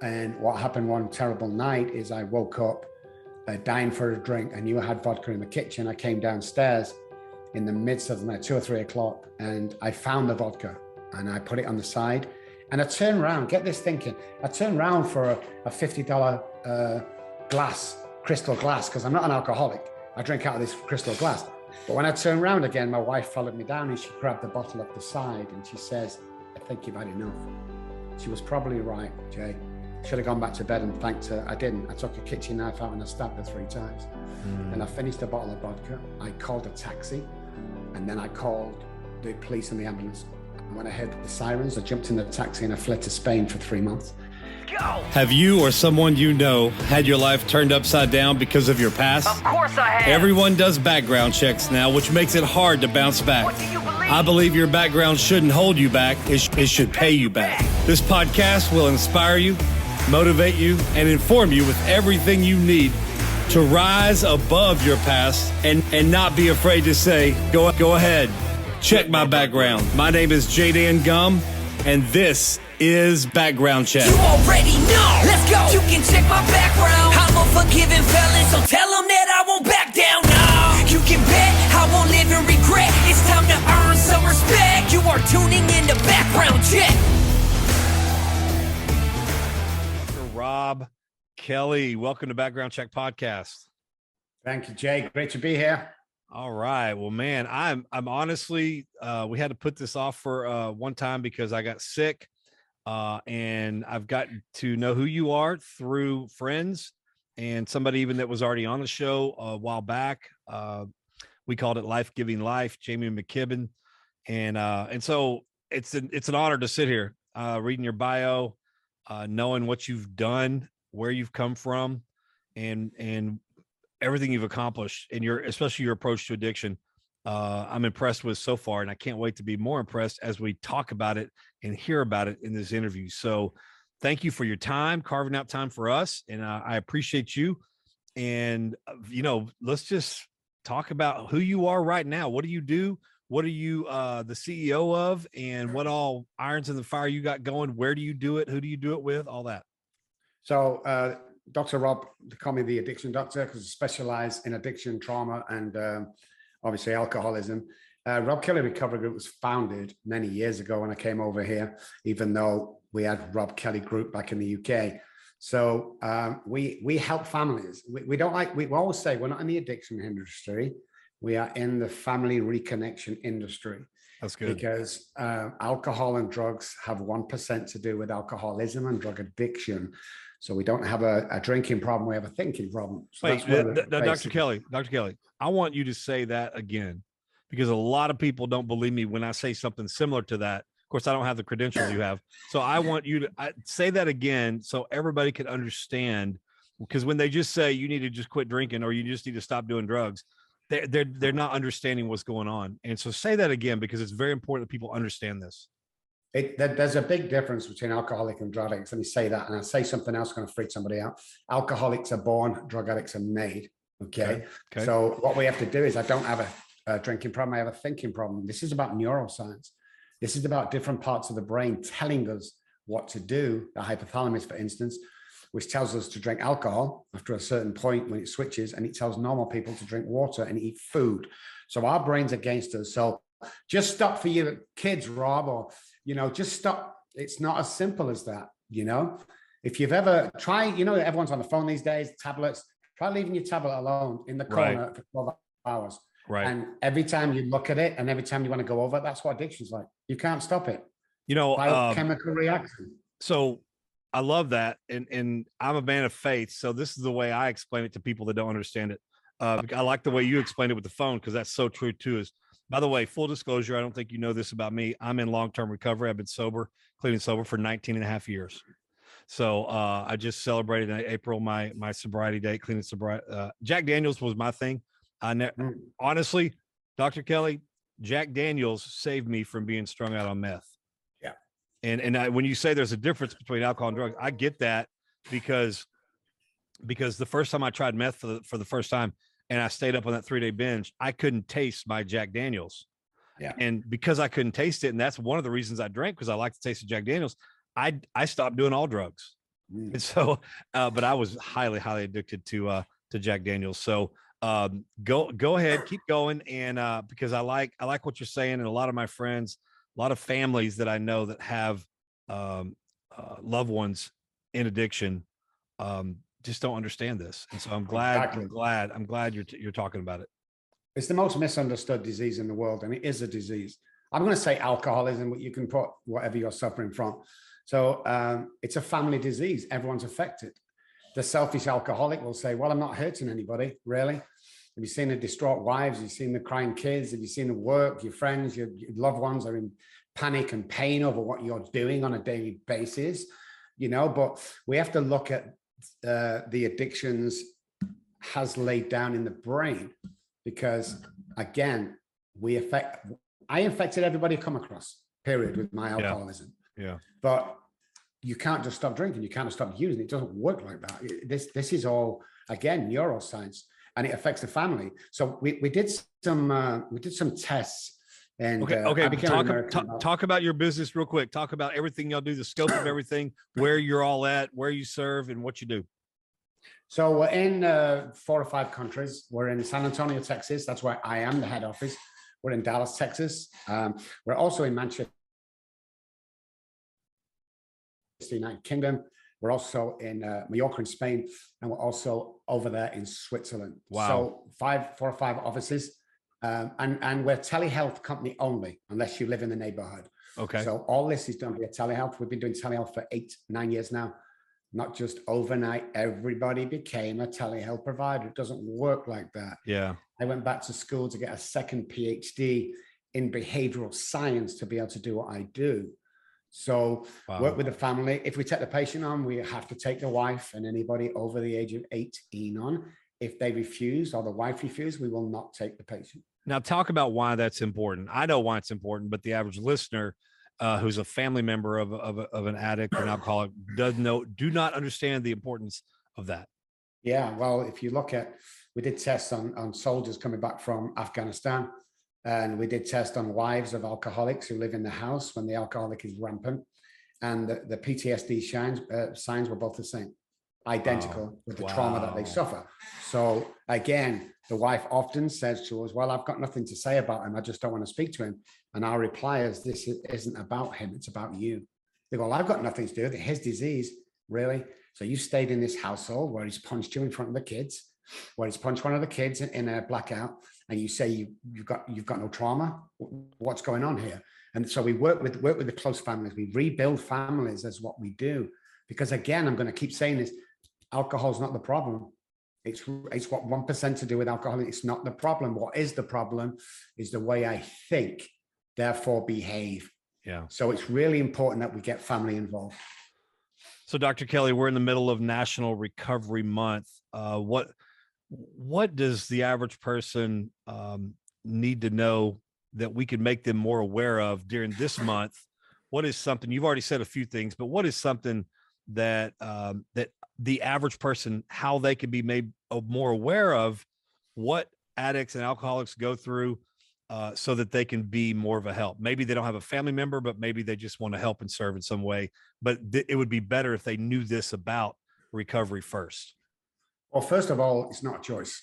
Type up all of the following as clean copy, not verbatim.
And what happened one terrible night is I woke up dying for a drink. I knew I had vodka in the kitchen. I came downstairs in the midst of the night, 2 or 3 o'clock, and I found the vodka and I put it on the side. And I turned around, get this thinking, I turned around for a $50 glass, crystal glass, because I'm not an alcoholic. I drink out of this crystal glass. But when I turned around again, my wife followed me down and she grabbed the bottle off the side and she says, "I think you've had enough." She was probably right, Jay. Should have gone back to bed and thanked her. I didn't. I took a kitchen knife out and I stabbed her 3 times. And I finished a bottle of vodka. I called a taxi and then I called the police and the ambulance. And when I heard the sirens, I jumped in the taxi and I fled to Spain for 3 months. Go. Have you or someone you know had your life turned upside down because of your past? Of course I have. Everyone does background checks now, which makes it hard to bounce back. What do you believe? I believe your background shouldn't hold you back. It should pay you back. This podcast will inspire you, motivate you, and inform you with everything you need to rise above your past and not be afraid to say, go ahead, check my background. My name is Jaden Gum, and this is Background Check. You already know. Let's go. You can check my background. I'm a forgiving felon, so tell them that I won't back down. No. You can bet I won't live in regret. It's time to earn some respect. You are tuning in to Background Check. Robb Kelly, welcome to Background Check Podcast. Thank you, Jay. Great to be here. All right. Well, man, I'm honestly, we had to put this off for one time because I got sick. And I've gotten to know who you are through friends and somebody even that was already on the show a while back. We called it Life Giving Life, Jamie McKibben. And so it's an honor to sit here, reading your bio, knowing what you've done, where you've come from, and everything you've accomplished and especially your approach to addiction. I'm impressed with so far, and I can't wait to be more impressed as we talk about it and hear about it in this interview. So thank you for your time, carving out time for us. And I appreciate you. And, let's just talk about who you are right now. What do you do? What are you the CEO of, and what all irons in the fire you got going? Where do you do it? Who do you do it with? All that. So, Dr. Robb, they call me the addiction doctor because I specialize in addiction, trauma, and obviously alcoholism. Robb Kelly Recovery Group was founded many years ago when I came over here, even though we had Robb Kelly Group back in the UK. So we help families. We always say we're not in the addiction industry. We are in the family reconnection industry. That's good. Because alcohol and drugs have 1% to do with alcoholism and drug addiction. So we don't have a drinking problem, we have a thinking problem. So wait, Dr. Kelly, I want you to say that again, because a lot of people don't believe me when I say something similar to that. Of course, I don't have the credentials you have. So I want you to say that again so everybody can understand, because when they just say you need to just quit drinking or you just need to stop doing drugs, they're not understanding what's going on. And so say that again, because it's very important that people understand this. There's a big difference between alcoholic and drug addicts. Let me say that. And I'll say something else going to freak somebody out. Alcoholics are born, drug addicts are made. Okay. So what we have to do is, I don't have a drinking problem. I have a thinking problem. This is about neuroscience. This is about different parts of the brain telling us what to do. The hypothalamus, for instance, which tells us to drink alcohol after a certain point when it switches, and it tells normal people to drink water and eat food. So our brain's against us. So just stop for you kids, Rob, or, just stop. It's not as simple as that. If you've ever tried, everyone's on the phone these days, tablets, try leaving your tablet alone in the corner for 12 hours. Right. And every time you look at it and every time you want to go over it, that's what addiction's like. You can't stop it. Biochemical reaction. So I love that. And I'm a man of faith. So this is the way I explain it to people that don't understand it. I like the way you explained it with the phone, because that's so true too. By the way, full disclosure, I don't think you know this about me. I'm in long-term recovery. I've been clean and sober for 19 and a half years. So I just celebrated in April my sobriety date, clean and sobriety. Jack Daniels was my thing. Honestly, Dr. Kelly, Jack Daniels saved me from being strung out on meth. Yeah. And when you say there's a difference between alcohol and drugs, I get that, because the first time I tried meth for the first time, and I stayed up on that 3-day binge, I couldn't taste my Jack Daniels. Yeah. And because I couldn't taste it, and that's one of the reasons I drank, because I like the taste of Jack Daniels, I stopped doing all drugs. And so, but I was highly, highly addicted to Jack Daniels. So go ahead, keep going. And because I like what you're saying. And a lot of my friends, a lot of families that I know that have loved ones in addiction just don't understand this. And so I'm glad, Exactly. I'm glad you're talking about it. It's the most misunderstood disease in the world, and it is a disease. I'm going to say alcoholism, but you can put whatever you're suffering from. So it's a family disease. Everyone's affected. The selfish alcoholic will say, well, I'm not hurting anybody, really. Have you seen the distraught wives? Have you seen the crying kids? Have you seen the work? Your friends, your loved ones are in panic and pain over what you're doing on a daily basis, but we have to look at the addictions has laid down in the brain, because again, I infected everybody I come across, period, with my alcoholism. Yeah. But you can't just stop drinking. You can't stop using it. It doesn't work like that. This is all, again, neuroscience, and it affects the family. So we did some tests. And okay. Talk about your business real quick. Talk about everything y'all do, the scope of everything, where you're all at, where you serve, and what you do. So we're in 4 or 5 countries. We're in San Antonio, Texas. That's where I am, the head office. We're in Dallas, Texas. We're also in Manchester, United Kingdom. We're also in Mallorca in Spain, and we're also over there in Switzerland. Wow. So 4 or 5 offices. And we're a telehealth company only, unless you live in the neighborhood. Okay. So all this is done via telehealth. We've been doing telehealth for 8-9 years now. Not just overnight, everybody became a telehealth provider. It doesn't work like that. Yeah. I went back to school to get a second PhD in behavioral science to be able to do what I do. So work with the family. If we take the patient on, we have to take the wife and anybody over the age of 18 on. If they refuse or the wife refuses, we will not take the patient. Now talk about why that's important. I know why it's important, but the average listener who's a family member of an addict or an alcoholic do not understand the importance of that. Yeah, well, if you look at, we did tests on soldiers coming back from Afghanistan, and we did tests on wives of alcoholics who live in the house when the alcoholic is rampant, and the PTSD signs were both the same, identical with the trauma that they suffer. So again, the wife often says to us, well, I've got nothing to say about him. I just don't want to speak to him. And our reply is, this isn't about him. It's about you. They go, well, I've got nothing to do with it. His disease, really? So you stayed in this household where he's punched you in front of the kids, where he's punched one of the kids in a blackout, and you say you've got no trauma. What's going on here? And so we work with the close families. We rebuild families as what we do. Because again, I'm going to keep saying this, alcohol is not the problem. It's what 1% to do with alcohol. It's not the problem. What is the problem is the way I think, therefore behave. Yeah. So it's really important that we get family involved. So Dr. Kelly, we're in the middle of National Recovery Month. What does the average person need to know that we can make them more aware of during this month? What is something, you've already said a few things, but what is something that that the average person, how they can be made more aware of what addicts and alcoholics go through so that they can be more of a help? Maybe they don't have a family member, but maybe they just want to help and serve in some way. But it would be better if they knew this about recovery first. Well, first of all, it's not a choice.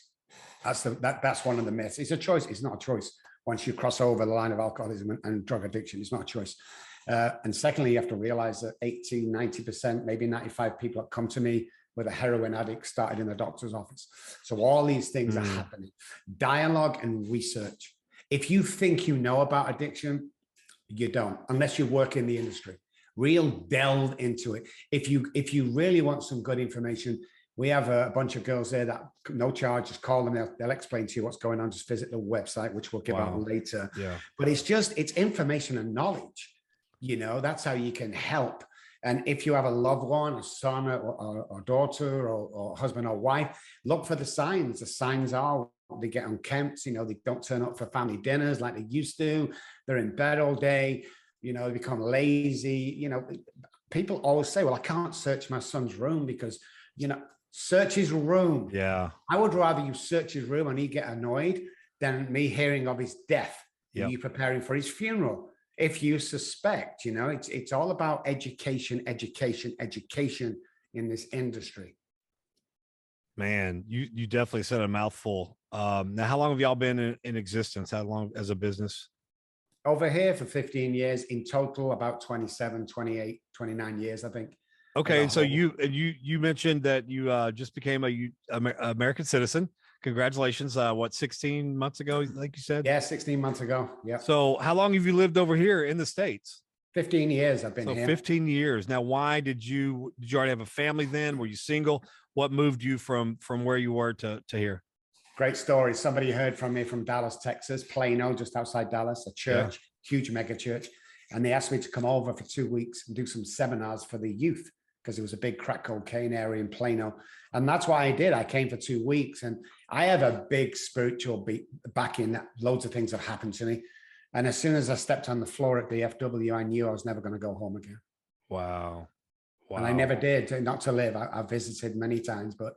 That's one of the myths. It's a choice. It's not a choice. Once you cross over the line of alcoholism and drug addiction, it's not a choice. And secondly, you have to realize that 80, 90%, maybe 95 people that come to me with a heroin addict started in the doctor's office. So all these things are happening. Dialogue and research. If you think you know about addiction, you don't, unless you work in the industry. Real delve into it. If you really want some good information, we have a bunch of girls there that no charge, just call them. They'll explain to you what's going on. Just visit the website, which we'll give out later. Yeah. But it's information and knowledge. That's how you can help. And if you have a loved one, a son or daughter or husband or wife, look for the signs. The signs are they get unkempt, they don't turn up for family dinners like they used to. They're in bed all day, they become lazy. People always say, well, I can't search my son's room because, search his room. Yeah. I would rather you search his room and he get annoyed than me hearing of his death and you preparing for his funeral. If you suspect, it's all about education, education, education in this industry. Man, you definitely said a mouthful. Now, how long have y'all been in existence? How long as a business? Over here for 15 years, in total about 27, 28, 29 years, I think. Okay, so you mentioned that you just became a American citizen. Congratulations. What, 16 months ago, like you said? Yeah, 16 months ago. Yeah. So how long have you lived over here in the States? 15 years I've been here. 15 years. Now, why did you already have a family then? Were you single? What moved you from where you were to here? Great story. Somebody heard from me from Dallas, Texas, Plano, just outside Dallas, a church, huge mega church. And they asked me to come over for 2 weeks and do some seminars for the youth, because it was a big crack cocaine area in Plano. And that's why I did. I came for 2 weeks, and I have a big spiritual backing. Loads of things have happened to me. And as soon as I stepped on the floor at BFW, I knew I was never going to go home again. Wow. And I never did, not to live. I visited many times, but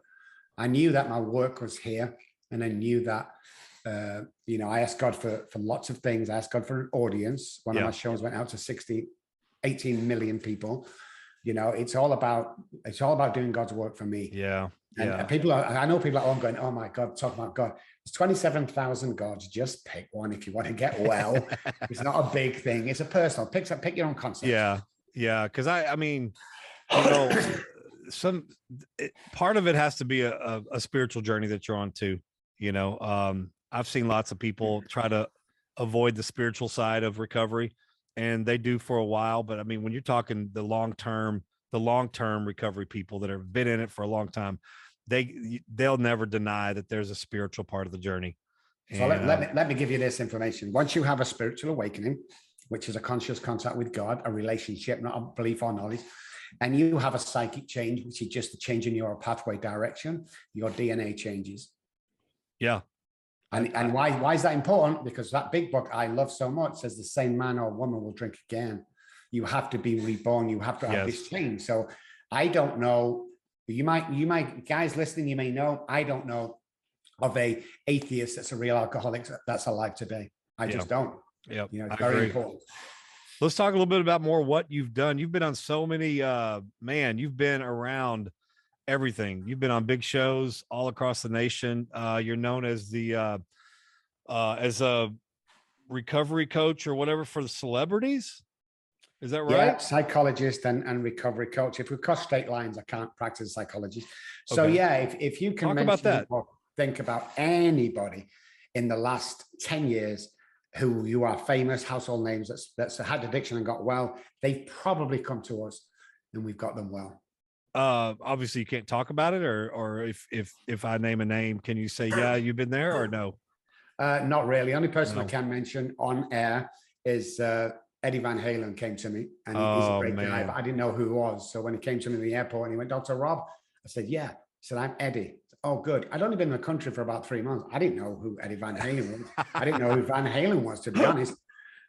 I knew that my work was here. And I knew that, I asked God for lots of things. I asked God for an audience. One of my shows went out to 18 million people. It's all about doing God's work for me. Yeah. And I know people at home going, oh my God, talk about God. There's 27,000 gods. Just pick one if you want to get well. It's not a big thing. It's a personal. Pick your own concept. Yeah. Yeah. Cause I mean, part of it has to be a spiritual journey that you're on too. I've seen lots of people try to avoid the spiritual side of recovery, and they do for a while. But I mean, when you're talking the long-term recovery people that have been in it for a long time, they'll never deny that there's a spiritual part of the journey. So let me give you this information. Once you have a spiritual awakening, which is a conscious contact with God, a relationship, not a belief or knowledge, and you have a psychic change, which is just a change in your pathway direction, your DNA changes. Yeah. And why is that important? Because that big book I love so much says the same man or woman will drink again. You have to be reborn. You have to have this change. So I don't know. You might guys listening, you may know, I don't know of a atheist that's a real alcoholic that's alive today. I just don't. Yeah. It's very important. Let's talk a little bit about more what you've done. You've been on so many, you've been around everything. You've been on big shows all across the nation. You're known as as a recovery coach or whatever for the celebrities. Is that right? Yeah, psychologist and recovery coach. If we cross state lines, I can't practice psychology. So if you can talk about that, or think about anybody in the last 10 years who you are famous household names that's had addiction and got well, they've probably come to us and we've got them well. Obviously you can't talk about it, or if I name a name, can you say, yeah, you've been there, or no? Not really. Only person I can mention on air is Eddie Van Halen came to me, and he's a great guy, but I didn't know who he was. So when he came to me in the airport and he went, Dr. Robb, I said, yeah. He said, I'm Eddie. Oh, good. I'd only been in the country for about 3 months. I didn't know who Eddie Van Halen was. I didn't know who Van Halen was, to be honest.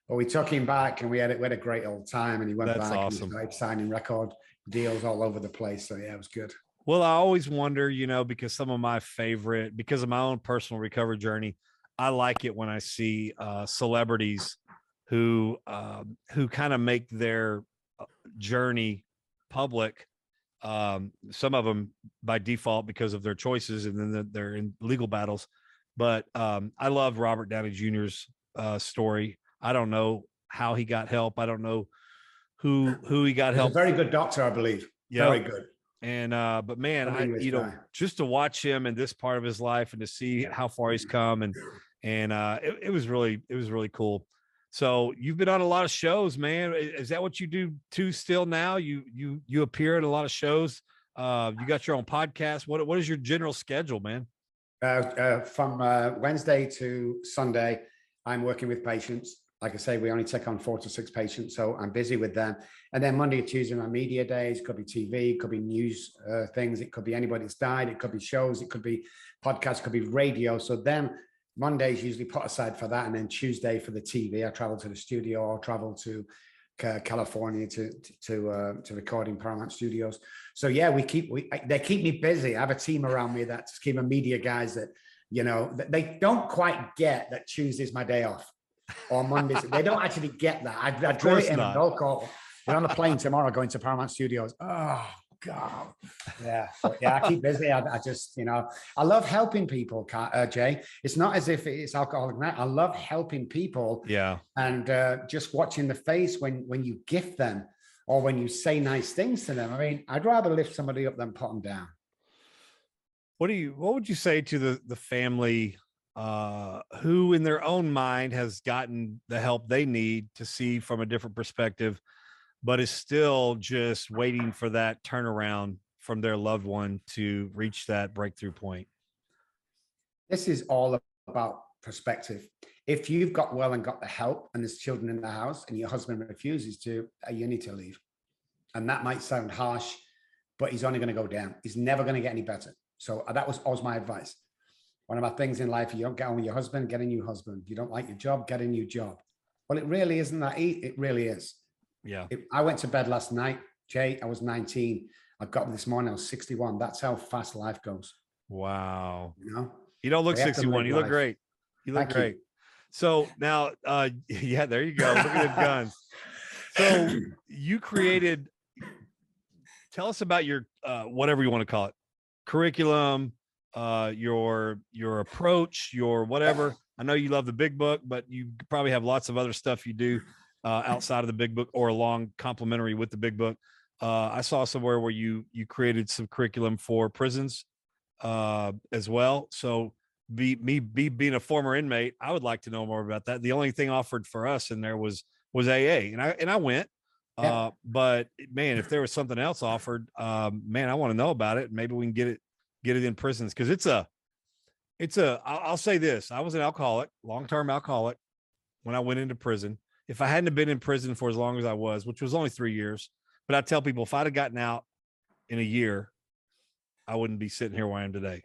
But we took him back and we had a great old time, and he went back and he started signing record deals all over the place. So yeah, it was good. Well, I always wonder, because some of my favorite, because of my own personal recovery journey, I like it when I see celebrities who kind of make their journey public. Some of them by default because of their choices, and then they're in legal battles. But I love Robert Downey Jr.'s story. I don't know how he got help. I don't know who he got help. He's a very good doctor, I believe. Yeah, very good. And but man, just to watch him in this part of his life and to see how far he's come, and it was really cool. So you've been on a lot of shows, man. Is that what you do too still now? You appear at a lot of shows. You got your own podcast. What is your general schedule, man? From Wednesday to Sunday, I'm working with patients. Like I say, we only take on 4 to 6 patients, so I'm busy with them. And then Monday or Tuesday, my media days, could be TV, could be news things. It could be anybody that's died. It could be shows. It could be podcasts. It could be radio. So then Monday's usually put aside for that. And then Tuesday for the TV, I travel to the studio or travel to California to record in Paramount Studios. So yeah, they keep me busy. I have a team around me that's keep media guys that, they don't quite get that Tuesday's my day off. Or Mondays. They don't actually get that. I drew it in a roll call. We're on a plane tomorrow going to Paramount Studios. Oh, God. Yeah. But yeah, I keep busy. I just, I love helping people, Jay. It's not as if it's alcoholic night. I love helping people. Yeah. And just watching the face when you gift them or when you say nice things to them. I mean, I'd rather lift somebody up than put them down. What would you say to the family who in their own mind has gotten the help they need to see from a different perspective, but is still just waiting for that turnaround from their loved one to reach that breakthrough point? This is all about perspective. If you've got well and got the help and there's children in the house and your husband refuses to, you need to leave. And that might sound harsh, but he's only going to go down. He's never going to get any better. So that was always my advice. One of my things in life, you don't get on with your husband, get a new husband. You don't like your job, get a new job. Well, it really isn't that easy. It really is. Yeah. I went to bed last night, Jay, I was 19. I got up this morning, I was 61. That's how fast life goes. Wow. You don't look 61. You look great. You look great. So now, yeah, there you go. Look at the guns. So you created, tell us about your, whatever you want to call it, curriculum, your approach, your whatever. I know you love the big book, but you probably have lots of other stuff you do outside of the big book or along complementary with the big book. I saw somewhere where you created some curriculum for prisons as well. So being a former inmate, I would like to know more about that. The only thing offered for us in there was AA, and I went. Yeah. But man, if there was something else offered, man, I want to know about it. Maybe we can get it in prisons, because I'll say this. I was an alcoholic, long-term alcoholic when I went into prison. If I hadn't been in prison for as long as I was, which was only 3 years, but I tell people, if I'd have gotten out in a year, I wouldn't be sitting here where I am today.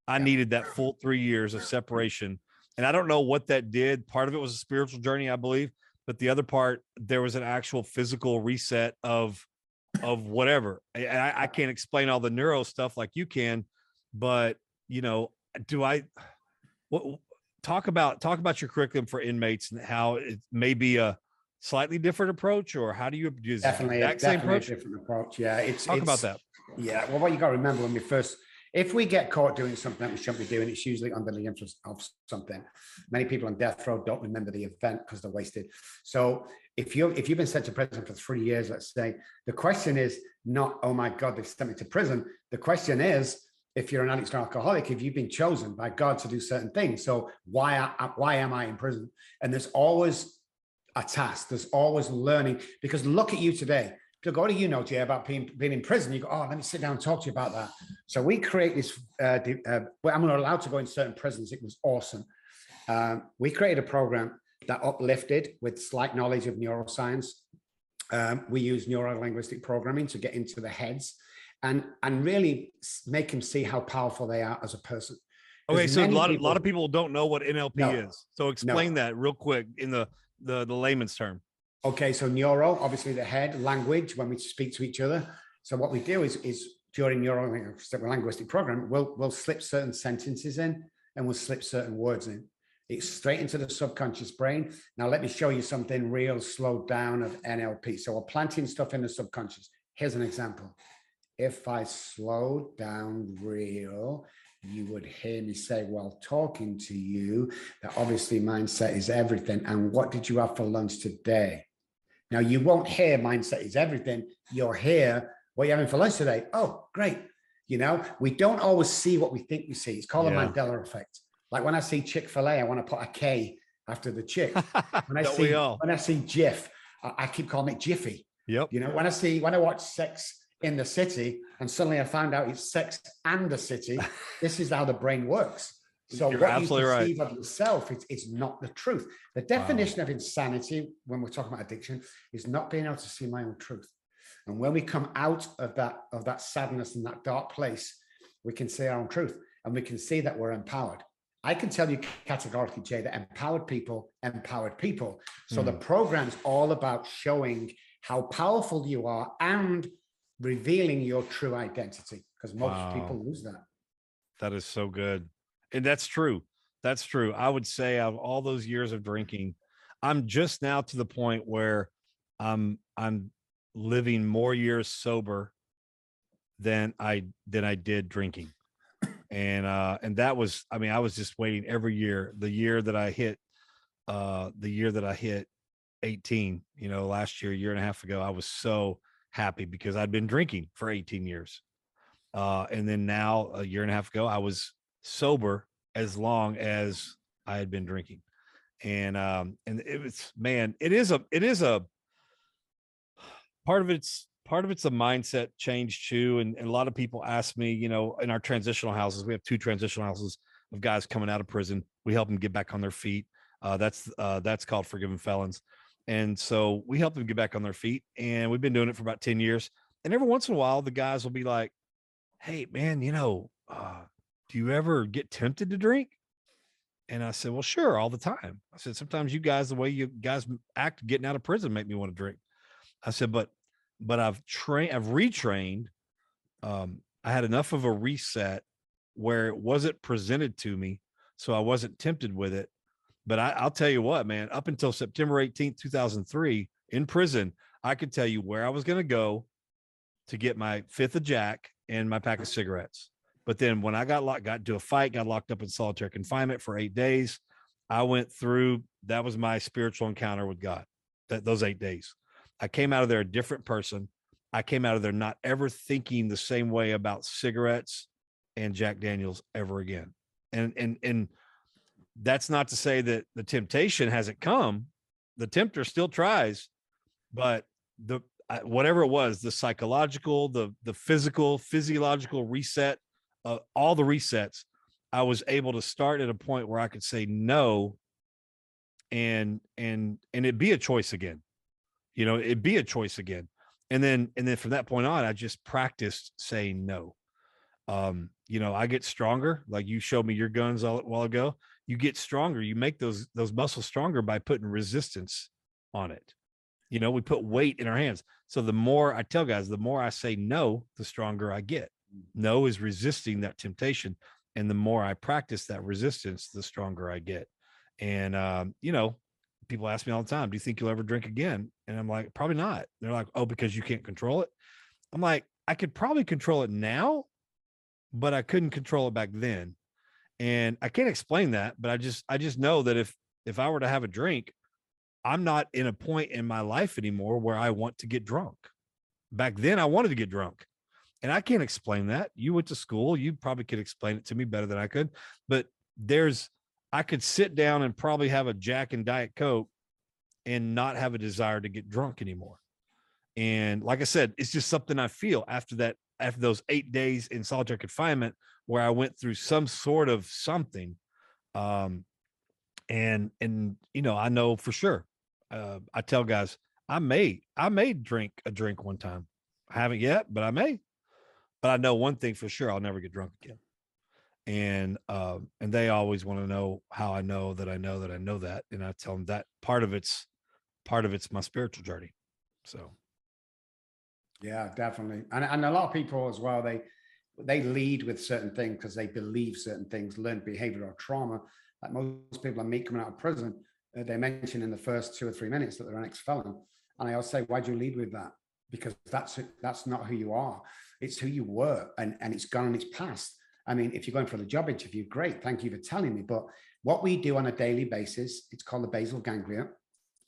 I needed that full 3 years of separation. And I don't know what that did. Part of it was a spiritual journey, I believe. But the other part, there was an actual physical reset of whatever. I can't explain all the neuro stuff like you can, but talk about your curriculum for inmates and how it may be a slightly different approach, or how do you use definitely a different approach? Yeah, talk about that. Yeah, well, what you got to remember if we get caught doing something that we shouldn't be doing, it's usually under the influence of something. Many people on death row don't remember the event because they're wasted. So if you've been sent to prison for 3 years, let's say, the question is not, oh my God, they've sent me to prison. The question is, if you're an addict or alcoholic, if you've been chosen by God to do certain things, so why am I in prison? And there's always a task. There's always learning, because look at you today. To go to Jay, about being in prison, you go, oh, let me sit down and talk to you about that. So we create this, I'm not allowed to go in certain prisons. It was awesome. We created a program that uplifted with slight knowledge of neuroscience. We use neuro-linguistic programming to get into the heads and really make them see how powerful they are as a person. Okay, so a lot of people don't know what NLP is. So explain that real quick in the layman's term. Okay, so neuro, obviously the head, language, when we speak to each other. So what we do is during neuro-linguistic program, we'll slip certain sentences in and we'll slip certain words in. It's straight into the subconscious brain. Now, let me show you something real slowed down of NLP. So we're planting stuff in the subconscious. Here's an example. If I slowed down real, you would hear me say, while talking to you, that obviously mindset is everything. And what did you have for lunch today? Now, you won't hear mindset is everything. You'll hear, what are you having for lunch today? Oh, great. We don't always see what we think we see. It's called the Mandela effect. Like when I see Chick-fil-A, I want to put a K after the chick. When I see Jif, I keep calling it Jiffy. Yep. When I watch Sex in the City and suddenly I found out it's Sex and the City, this is how the brain works. So You're what you perceive right. of yourself, it's not the truth. The definition of insanity, when we're talking about addiction, is not being able to see my own truth. And when we come out of that sadness and that dark place, we can see our own truth and we can see that we're empowered. I can tell you categorically, Jay, that empowered people. So the program's all about showing how powerful you are and revealing your true identity, because most people lose that. That is so good. And that's true. That's true. I would say of all those years of drinking, I'm just now to the point where I'm living more years sober than I did drinking. And that was, I mean, I was just waiting every year, the year that I hit 18, you know, last year, a year and a half ago, I was so happy because I'd been drinking for 18 years. And then now a year and a half ago, I was sober as long as I had been drinking. And it was, man, it is a part of it's a mindset change too. And a lot of people ask me, you know, in our transitional houses, we have 2 transitional houses of guys coming out of prison. We help them get back on their feet. That's called Forgiven Felons. And so we help them get back on their feet. And we've been doing it for about 10 years. And every once in a while, the guys will be like, hey man, you know, do you ever get tempted to drink? And I said, well, sure, all the time. I said, sometimes you guys, the way you guys act getting out of prison, make me want to drink. I said, but I've retrained. I had enough of a reset where it wasn't presented to me, so I wasn't tempted with it. But I'll tell you what, man, up until September 18th, 2003 in prison, I could tell you where I was going to go to get my 5th of Jack and my pack of cigarettes. But then when I got into a fight, got locked up in solitary confinement for 8 days, I went through, that was my spiritual encounter with God, those 8 days. I came out of there a different person. I came out of there not ever thinking the same way about cigarettes and Jack Daniels ever again. And that's not to say that the temptation hasn't come. The tempter still tries, but whatever it was, the psychological, the physical, physiological reset, all the resets, I was able to start at a point where I could say no, and it'd be a choice again. You know, it'd be a choice again. And then from that point on, I just practiced saying no. You know, I get stronger. Like you showed me your guns a while ago. You get stronger. You make those muscles stronger by putting resistance on it. You know, we put weight in our hands. So the more I tell guys, the more I say no, the stronger I get. No is resisting that temptation. And the more I practice that resistance, the stronger I get. And, you know, people ask me all the time, do you think you'll ever drink again? And I'm like, probably not. They're like, oh, because you can't control it. I'm like, I could probably control it now, but I couldn't control it back then. And I can't explain that, but I just know that if I were to have a drink, I'm not in a point in my life anymore where I want to get drunk. Back then I wanted to get drunk, and I can't explain that. You went to school. You probably could explain it to me better than I could, but I could sit down and probably have a Jack and Diet Coke and not have a desire to get drunk anymore. And like I said, it's just something I feel after those 8 days in solitary confinement where I went through some sort of something. And, you know, I know for sure, I tell guys, I may drink a drink one time. I haven't yet, but I may. But I know one thing for sure, I'll never get drunk again. And they always want to know how I know that I know that I know that. And I tell them that part of it's my spiritual journey. So. Yeah, definitely. And a lot of people as well, they lead with certain things because they believe certain things, learned behavior or trauma. Like most people I meet coming out of prison, they mention in the first 2 or 3 minutes that they're an ex-felon. And I always say, why'd you lead with that? Because that's not who you are. It's who you were, and it's gone and it's past. I mean, if you're going for the job interview, great. Thank you for telling me. But what we do on a daily basis, it's called the basal ganglia.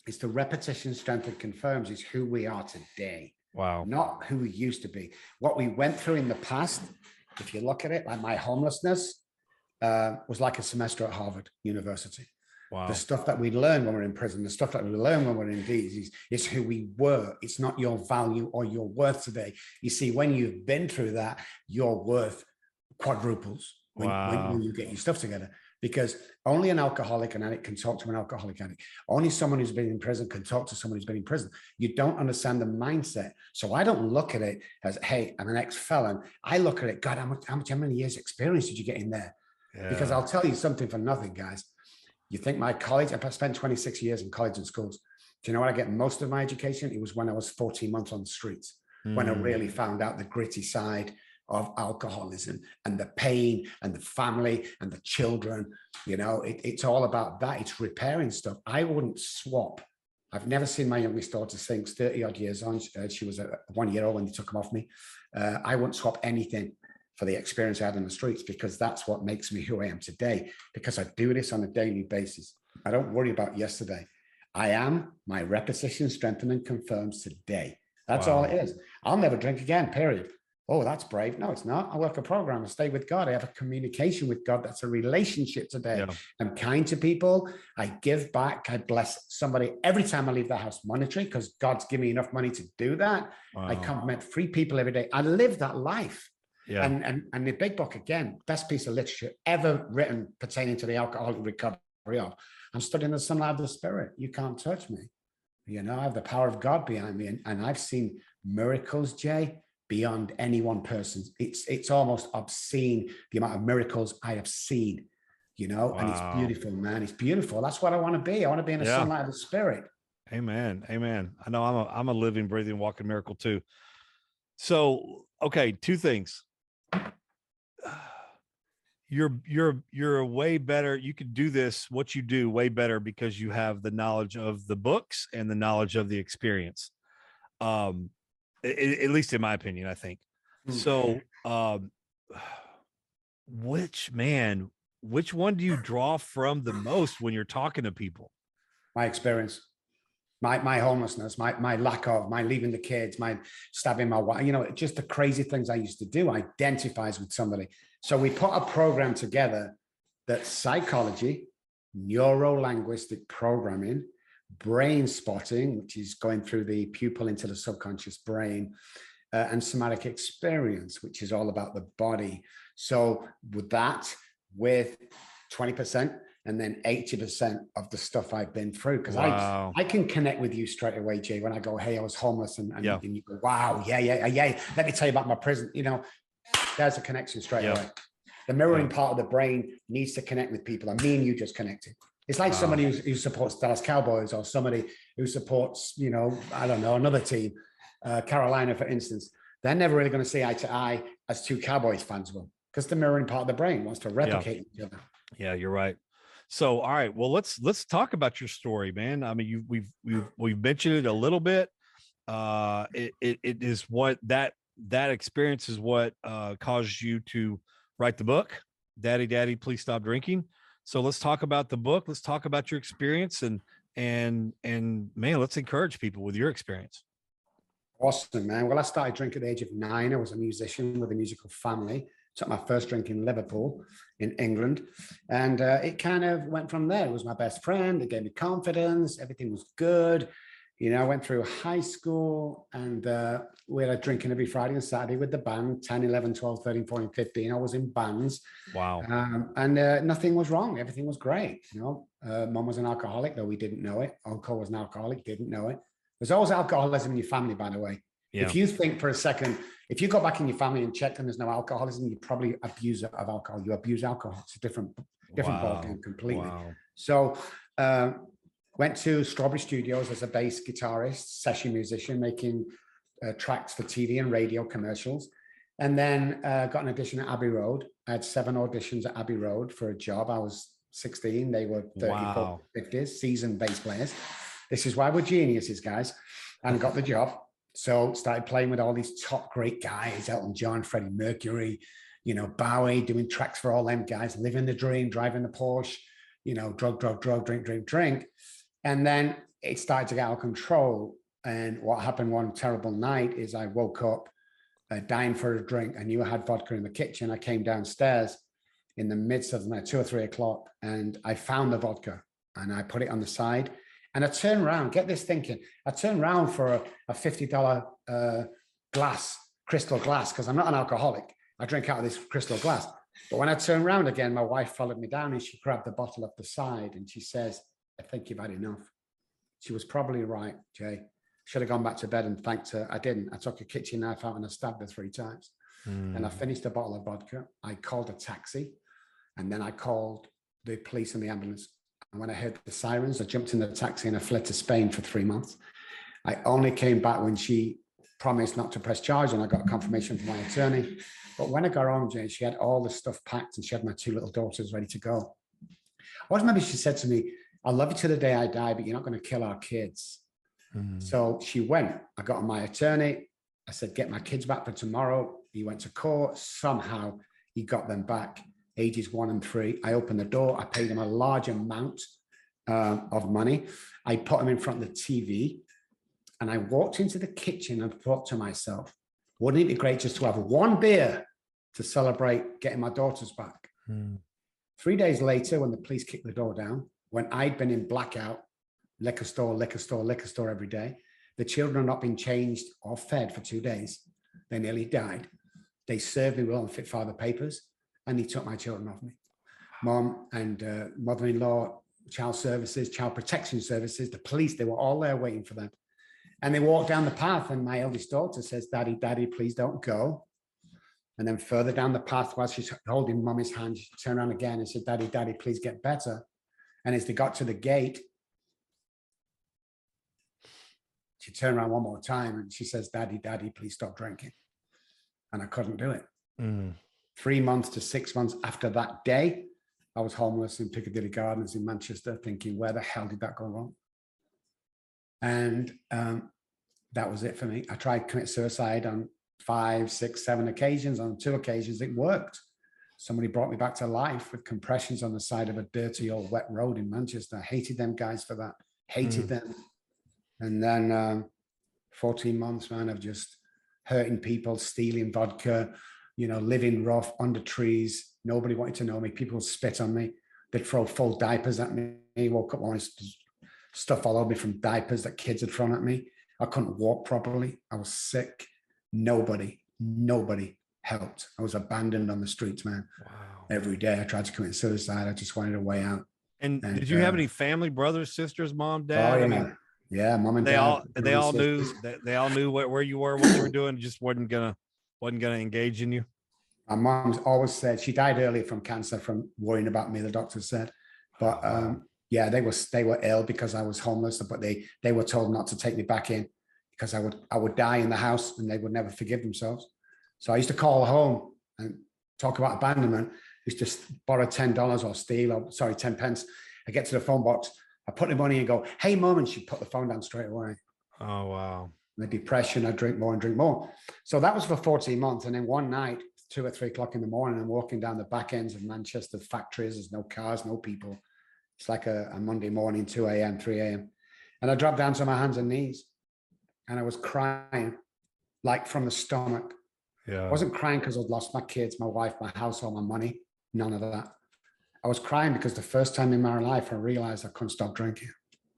It's the repetition, strength, and confirms is who we are today. Wow. Not who we used to be. What we went through in the past, if you look at it, like my homelessness was like a semester at Harvard University. Wow. The stuff that we learn when we're in prison, the stuff that we learn when we're in these is who we were. It's not your value or your worth today. You see, when you've been through that, your worth quadruples when you get your stuff together. Because only an alcoholic and addict can talk to an alcoholic addict. Only someone who's been in prison can talk to someone who's been in prison. You don't understand the mindset. So I don't look at it as, hey, I'm an ex-felon. I look at it, God, how many years experience did you get in there? Yeah. Because I'll tell you something for nothing, guys. You think my college, I spent 26 years in college and schools. Do you know what I get most of my education? It was when I was 14 months on the streets, when I really found out the gritty side of alcoholism and the pain and the family and the children. You know, it's all about that. It's repairing stuff. I wouldn't swap I've never seen my youngest daughter since 30 odd years on. She was 1 year old when they took them off me. I wouldn't swap anything for the experience I had in the streets, because that's what makes me who I am today, because I do this on a daily basis. I don't worry about yesterday. I am my repetition, strengthens and confirms today. That's all it is. I'll never drink again, period. Oh, that's brave. No, it's not. I work a program. I stay with God. I have a communication with God. That's a relationship today. Yeah. I'm kind to people. I give back. I bless somebody every time I leave the house, monetary, because God's given me enough money to do that. Wow. I compliment 3 people every day. I live that life. Yeah. And the big book, again, best piece of literature ever written pertaining to the alcoholic recovery of. I'm studying the sunlight of the spirit. You can't touch me. You know, I have the power of God behind me. And I've seen miracles, Jay, beyond any one person. It's almost obscene, the amount of miracles I have seen, you know. Wow. And it's beautiful, man. It's beautiful. That's what I want to be. I want to be in the sunlight of the spirit. Amen. Amen. I know I'm a living, breathing, walking miracle too. So, okay, 2 things. You're way better. You could do this, what you do, way better because you have the knowledge of the books and the knowledge of the experience. At least in my opinion, I think. So, which one do you draw from the most when you're talking to people? My experience, my homelessness, my lack of, my leaving the kids, my stabbing my wife, you know, just the crazy things I used to do identifies with somebody. So we put a program together that's psychology, neuro-linguistic programming, brain spotting, which is going through the pupil into the subconscious brain, and somatic experience, which is all about the body. So with that, with 20% and then 80% of the stuff I've been through, because wow. I can connect with you straight away, Jay, when I go, hey, I was homeless, and you go, wow, yeah. Let me tell you about my prison. You know, there's a connection straight away. The mirroring part of the brain needs to connect with people, and me and you just connected. It's like somebody who supports Dallas Cowboys, or somebody who supports, you know, I don't know, another team, Carolina, for instance. They're never really going to see eye to eye as 2 Cowboys fans will, because the mirroring part of the brain wants to replicate each other. Yeah, you're right. So, all right, well, let's talk about your story, man. I mean, we've mentioned it a little bit. It is what that experience is what caused you to write the book, Daddy, Please Stop Drinking. So let's talk about the book. Let's talk about your experience, and man, let's encourage people with your experience. Awesome, man. Well, I started drinking at the age of 9. I was a musician with a musical family. Took my first drink in Liverpool, in England, and it kind of went from there. It was my best friend. It gave me confidence. Everything was good. You know, I went through high school, and we had a drinking every Friday and Saturday with the band, 10, 11, 12, 13, 14, 15. I was in bands. Wow. And nothing was wrong. Everything was great. You know, mom was an alcoholic, though we didn't know it. Uncle was an alcoholic, didn't know it. There's always alcoholism in your family, by the way. Yeah. If you think for a second, if you go back in your family and check and there's no alcoholism, you probably abuse of alcohol. You abuse alcohol. It's a different ballgame completely. Wow. So went to Strawberry Studios as a bass guitarist, session musician, making tracks for TV and radio commercials. And then got an audition at Abbey Road. I had 7 auditions at Abbey Road for a job. I was 16. They were 34, 50s, seasoned bass players. This is why we're geniuses, guys. And got the job. So started playing with all these top great guys, Elton John, Freddie Mercury, you know, Bowie, doing tracks for all them guys, living the dream, driving the Porsche, you know, drug, drink. And then it started to get out of control. And what happened one terrible night is I woke up dying for a drink. I knew I had vodka in the kitchen. I came downstairs in the midst of the night, 2 or 3 o'clock, and I found the vodka and I put it on the side. And I turned around, get this thinking, I turned around for a $50 glass, crystal glass, because I'm not an alcoholic. I drink out of this crystal glass. But when I turned around again, my wife followed me down and she grabbed the bottle off the side and she says, I think you've had enough. She was probably right, Jay. Should have gone back to bed and thanked her. I didn't. I took a kitchen knife out and I stabbed her 3 times. And I finished a bottle of vodka. I called a taxi, and then I called the police and the ambulance. And when I heard the sirens, I jumped in the taxi and I fled to Spain for 3 months. I only came back when she promised not to press charge, and I got confirmation from my attorney. But when I got home, Jay, she had all the stuff packed and she had my 2 little daughters ready to go. I always remember she said to me, I love you to the day I die, but you're not going to kill our kids. So she went. I got on my attorney. I said, get my kids back for tomorrow. He went to court. Somehow he got them back, ages 1 and 3. I opened the door. I paid him a large amount of money. I put him in front of the TV, and I walked into the kitchen and thought to myself, wouldn't it be great just to have one beer to celebrate getting my daughters back? 3 days later, when the police kicked the door down, when I'd been in blackout, liquor store, liquor store, liquor store every day, the children had not been changed or fed for 2 days. They nearly died. They served me with unfit father papers, and he took my children off me. Mom and mother-in-law, child services, child protection services, the police, they were all there waiting for them. And they walked down the path, and my eldest daughter says, Daddy, Daddy, please don't go. And then further down the path, while she's holding Mommy's hand, she turned around again and said, Daddy, Daddy, please get better. And as they got to the gate, she turned around one more time and she says, Daddy, Daddy, please stop drinking. And I couldn't do it. 3 months to 6 months after that day, I was homeless in Piccadilly Gardens in Manchester, thinking, where the hell did that go wrong? And that was it for me. I tried to commit suicide on 5, 6, 7 occasions. On 2 occasions, it worked. Somebody brought me back to life with compressions on the side of a dirty old wet road in Manchester. I hated them guys for that. Hated them. And then 14 months, man, of just hurting people, stealing vodka, you know, living rough under trees. Nobody wanted to know me. People would spit on me. They'd throw full diapers at me. Woke up once, stuff all over me from diapers that kids had thrown at me. I couldn't walk properly. I was sick. Nobody helped. I was abandoned on the streets, man. Wow. Every day I tried to commit suicide. I just wanted a way out. And did you have any family, brothers, sisters, mom, dad? Oh, yeah. I mean, yeah, mom and they dad. They all knew where you were, what you were doing. Just wasn't gonna engage in you. My mom's always said, she died early from cancer, from worrying about me, the doctor said. But yeah, they were ill because I was homeless, but they were told not to take me back in because I would die in the house and they would never forgive themselves. So I used to call home and talk about abandonment. I used to borrow $10 or steal, or sorry, 10 pence. I get to the phone box, I put the money and go, hey, mom, and she'd put the phone down straight away. Oh, wow. The depression, I drink more and drink more. So that was for 14 months. And then one night, 2 or 3 o'clock in the morning, I'm walking down the back ends of Manchester factories. There's no cars, no people. It's like a Monday morning, 2 a.m., 3 a.m. And I dropped down to my hands and knees and I was crying like from the stomach. Yeah. I wasn't crying because I'd lost my kids, my wife, my house, all my money. None of that. I was crying because the first time in my life, I realized I couldn't stop drinking.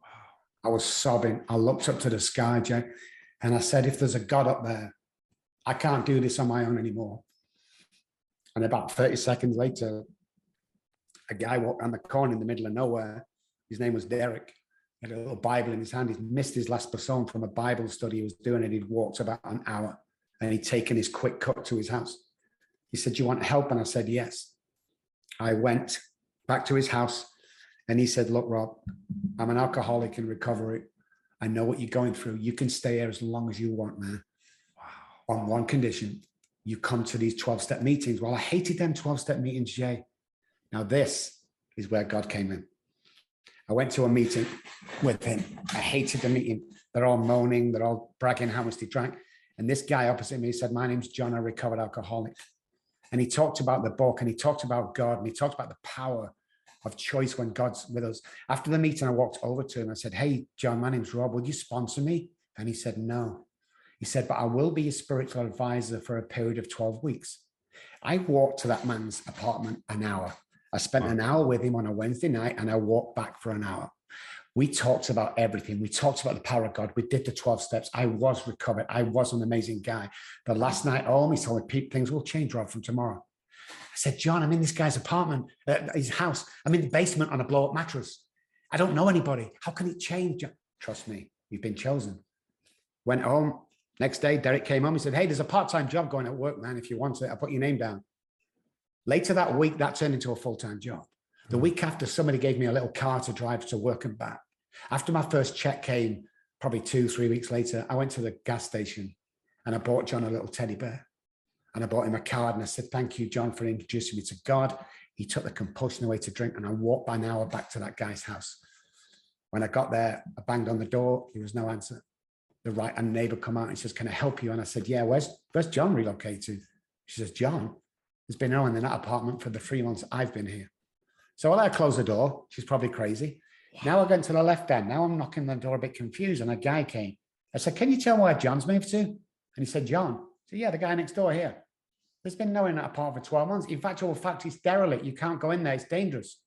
Wow. I was sobbing. I looked up to the sky, Jay, and I said, if there's a God up there, I can't do this on my own anymore. And about 30 seconds later, a guy walked around the corner in the middle of nowhere. His name was Derek. He had a little Bible in his hand. He'd missed his last person from a Bible study he was doing, and he'd walked about an hour, and he'd taken his quick cut to his house. He said, do you want help? And I said, yes. I went back to his house, and he said, look, Rob, I'm an alcoholic in recovery. I know what you're going through. You can stay here as long as you want, man. Wow. On one condition, you come to these 12-step meetings. Well, I hated them 12-step meetings, Jay. Now, this is where God came in. I went to a meeting with him. I hated the meeting. They're all moaning. They're all bragging how much they drank. And this guy opposite me said, my name's John, a recovered alcoholic. And he talked about the book, and he talked about God, and he talked about the power of choice when God's with us. After the meeting, I walked over to him. I said, hey, John, my name's Rob. Would you sponsor me? And he said, no. He said, but I will be a spiritual advisor for a period of 12 weeks. I walked to that man's apartment an hour. I spent an hour with him on a Wednesday night, and I walked back for an hour. We talked about everything. We talked about the power of God. We did the 12 steps. I was recovered. I was an amazing guy. But last night, he told me, things will change, Rob, from tomorrow. I said, John, I'm in this guy's apartment, his house. I'm in the basement on a blow-up mattress. I don't know anybody. How can it change? Trust me, you've been chosen. Went home. Next day, Derek came home. He said, hey, there's a part-time job going at work, man. If you want it, I'll put your name down. Later that week, that turned into a full-time job. The week after, somebody gave me a little car to drive to work and back. After my first check came, probably 2-3 weeks later, I went to the gas station and I bought John a little teddy bear. And I bought him a card and I said, thank you, John, for introducing me to God. He took the compulsion away to drink, and I walked by an hour back to that guy's house. When I got there, I banged on the door. There was no answer. The right-hand neighbor come out and says, can I help you? And I said, yeah, where's John relocated? She says, John has been in that apartment for the 3 months I've been here. So I close the door. She's probably crazy. Wow. Now I go into the left end. Now I'm knocking the door a bit confused. And a guy came. I said, can you tell me where John's moved to? And he said, John. I said, yeah, the guy next door here. There's been no one in that apartment for 12 months. In fact, it's derelict. You can't go in there. It's dangerous.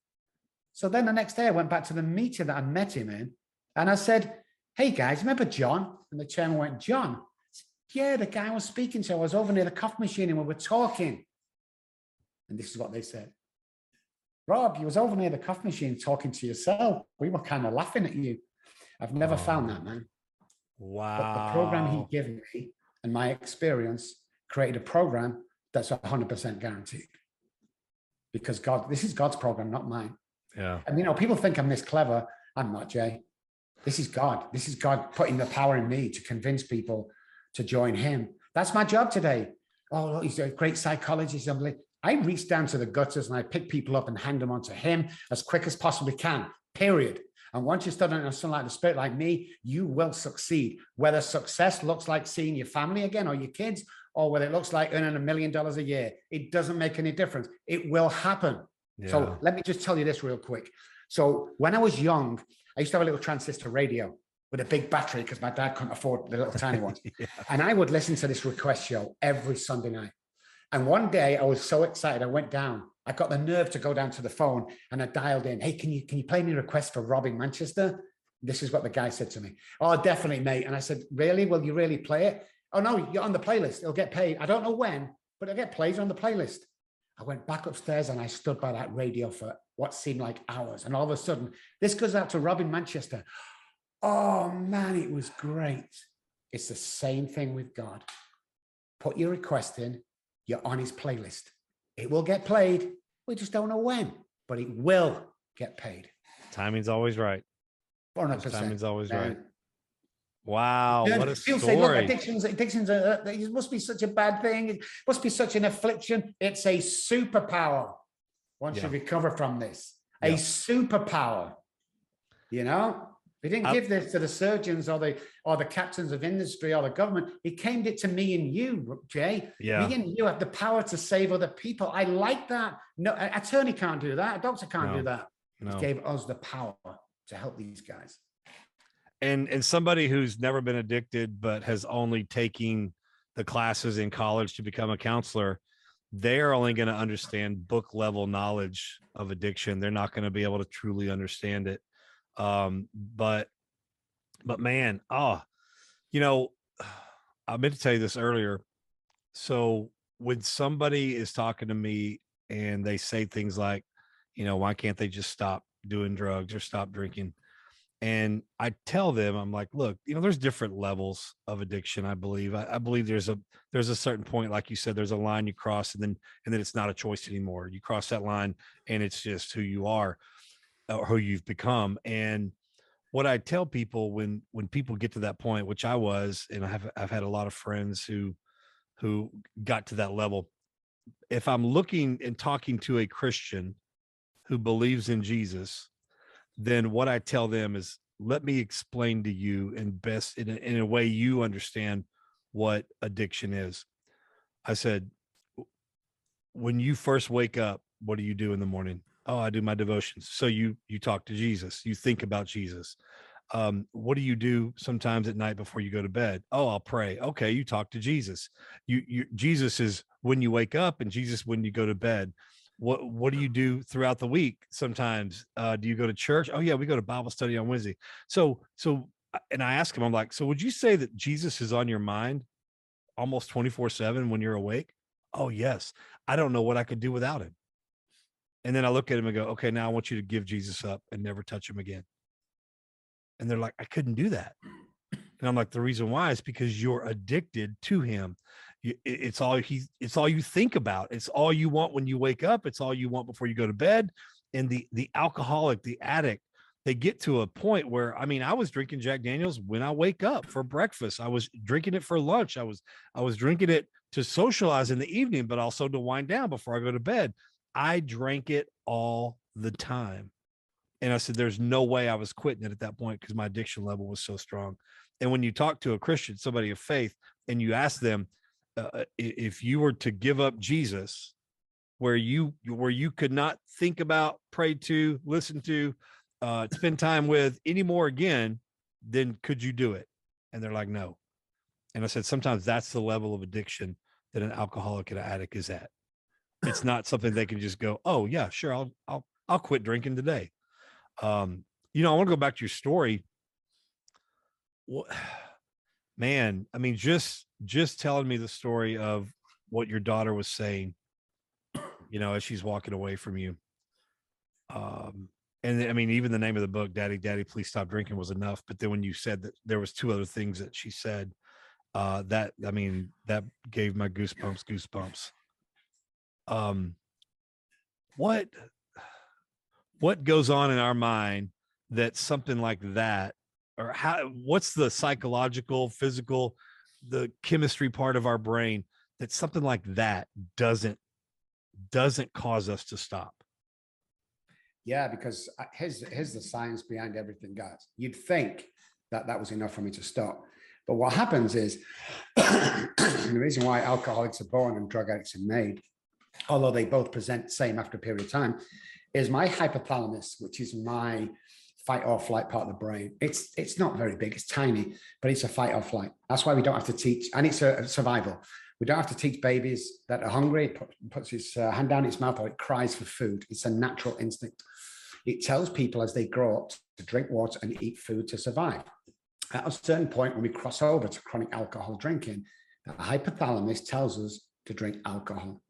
So then the next day I went back to the meeting that I met him in. And I said, hey guys, remember John? And the chairman went, John? I said, yeah, the guy I was speaking to. I was over near the coffee machine and we were talking. And this is what they said. Rob, you was over near the coffee machine talking to yourself. We were kind of laughing at you. I've never found that, man. Wow. But the program he gave me and my experience created a program that's 100% guaranteed. Because this is God's program, not mine. Yeah. And, people think I'm this clever. I'm not, Jay. This is God. This is God putting the power in me to convince people to join him. That's my job today. Oh, look, he's a great psychologist. I reach down to the gutters and I pick people up and hand them onto him as quick as possibly can, period. And once you start understanding something like the Spirit, like me, you will succeed. Whether success looks like seeing your family again or your kids, or whether it looks like earning $1 million a year, it doesn't make any difference. It will happen. Yeah. So let me just tell you this real quick. So when I was young, I used to have a little transistor radio with a big battery because my dad couldn't afford the little tiny ones. Yeah. And I would listen to this request show every Sunday night. And one day I was so excited, I went down. I got the nerve to go down to the phone and I dialed in. Hey, can you play me a request for Rob in Manchester? This is what the guy said to me. Oh, definitely, mate. And I said, really? Will you really play it? Oh, no, you're on the playlist. It'll get paid. I don't know when, but it'll get played on the playlist. I went back upstairs and I stood by that radio for what seemed like hours. And all of a sudden, this goes out to Rob in Manchester. Oh, man, it was great. It's the same thing with God. Put your request in. You're on his playlist. It will get played. We just don't know when, but it will get paid. Timing's always right. 100%. Timing's always right. Wow, what a story. Say, look, addictions it must be such a bad thing. It must be such an affliction. It's a superpower once you recover from this. A superpower, They didn't give this to the surgeons or the captains of industry or the government. He gave it to me and you, Jay. Yeah. Me and you have the power to save other people. I like that. No, an attorney can't do that. A doctor can't do that. No. He gave us the power to help these guys. And somebody who's never been addicted, but has only taken the classes in college to become a counselor, they're only going to understand book level knowledge of addiction. They're not going to be able to truly understand it. But man, I meant to tell you this earlier. So when somebody is talking to me and they say things like, why can't they just stop doing drugs or stop drinking? And I tell them, I'm like, look, there's different levels of addiction. I believe there's a certain point, like you said, there's a line you cross and then it's not a choice anymore. You cross that line and it's just who you are. Or who you've become. And what I tell people when people get to that point, which I was, and I've had a lot of friends who got to that level. If I'm looking and talking to a Christian who believes in Jesus, then what I tell them is, let me explain to you in a way you understand what addiction is. I said, when you first wake up, what do you do in the morning? Oh, I do my devotions. So you talk to Jesus. You think about Jesus. What do you do sometimes at night before you go to bed? Oh, I'll pray. Okay, you talk to Jesus. Jesus is when you wake up and Jesus when you go to bed. What do you do throughout the week? Sometimes do you go to church? Oh yeah, we go to Bible study on Wednesday. So and I ask him, I'm like, so would you say that Jesus is on your mind almost 24/7 when you're awake? Oh yes. I don't know what I could do without him. And then I look at him and go, okay, now I want you to give Jesus up and never touch him again. And they're like, I couldn't do that. And I'm like, the reason why is because you're addicted to him. It's all you think about. It's all you want when you wake up. It's all you want before you go to bed. And the alcoholic, the addict, they get to a point where, I was drinking Jack Daniels when I wake up for breakfast. I was drinking it for lunch. I was drinking it to socialize in the evening, but also to wind down before I go to bed. I drank it all the time. And I said, there's no way I was quitting it at that point because my addiction level was so strong. And when you talk to a Christian, somebody of faith, and you ask them, if you were to give up Jesus, where you could not think about, pray to, listen to, spend time with anymore again, then could you do it? And they're like, no. And I said, sometimes that's the level of addiction that an alcoholic and an addict is at. It's not something they can just go, oh yeah, sure, I'll quit drinking today. I want to go back to your story. Man, I mean, just telling me the story of what your daughter was saying, as she's walking away from you. And I mean, even the name of the book, Daddy, Please Stop Drinking, was enough. But then when you said that there was 2 other things that she said, that gave my goosebumps. What goes on in our mind that something like that, or what's the psychological, physical, the chemistry part of our brain that something like that doesn't cause us to stop? Yeah, because here's the science behind everything, guys. You'd think that was enough for me to stop. But what happens is, the reason why alcoholics are born and drug addicts are made, although they both present the same after a period of time, is my hypothalamus, which is my fight or flight part of the brain. It's not very big, it's tiny, but it's a fight or flight. That's why we don't have to teach, and it's a survival. We don't have to teach babies that are hungry, puts his hand down its mouth, or it cries for food. It's a natural instinct. It tells people as they grow up to drink water and eat food to survive. At a certain point, when we cross over to chronic alcohol drinking, the hypothalamus tells us to drink alcohol.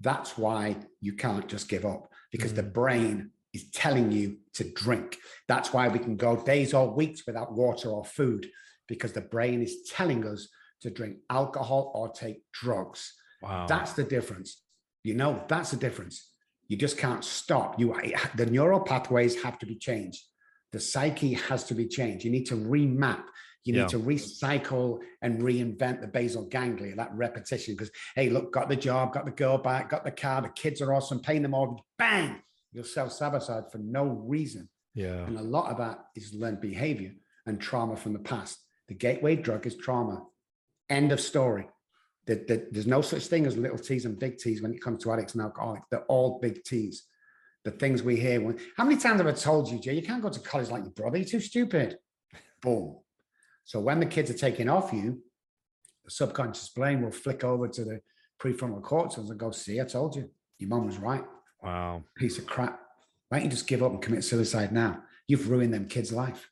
That's why you can't just give up, because the brain is telling you to drink. That's why we can go days or weeks without water or food, because the brain is telling us to drink alcohol or take drugs. Wow. That's the difference. That's the difference. You just can't stop. The neural pathways have to be changed. The psyche has to be changed. You need to remap. You need to recycle and reinvent the basal ganglia, that repetition. Because, hey, look, got the job, got the girl back, got the car, the kids are awesome, paying the mortgage, bang, you'll self-sabotage for no reason. Yeah. And a lot of that is learned behavior and trauma from the past. The gateway drug is trauma. End of story. There's no such thing as little T's and big T's when it comes to addicts and alcoholics. They're all big T's. The things we hear. How many times have I told you, Jay, you can't go to college like your brother, you're too stupid. Boom. So when the kids are taking off you, the subconscious brain will flick over to the prefrontal cortex and go, see, I told you, your mom was right. Wow. Piece of crap. Why don't you just give up and commit suicide now? You've ruined them kids' life.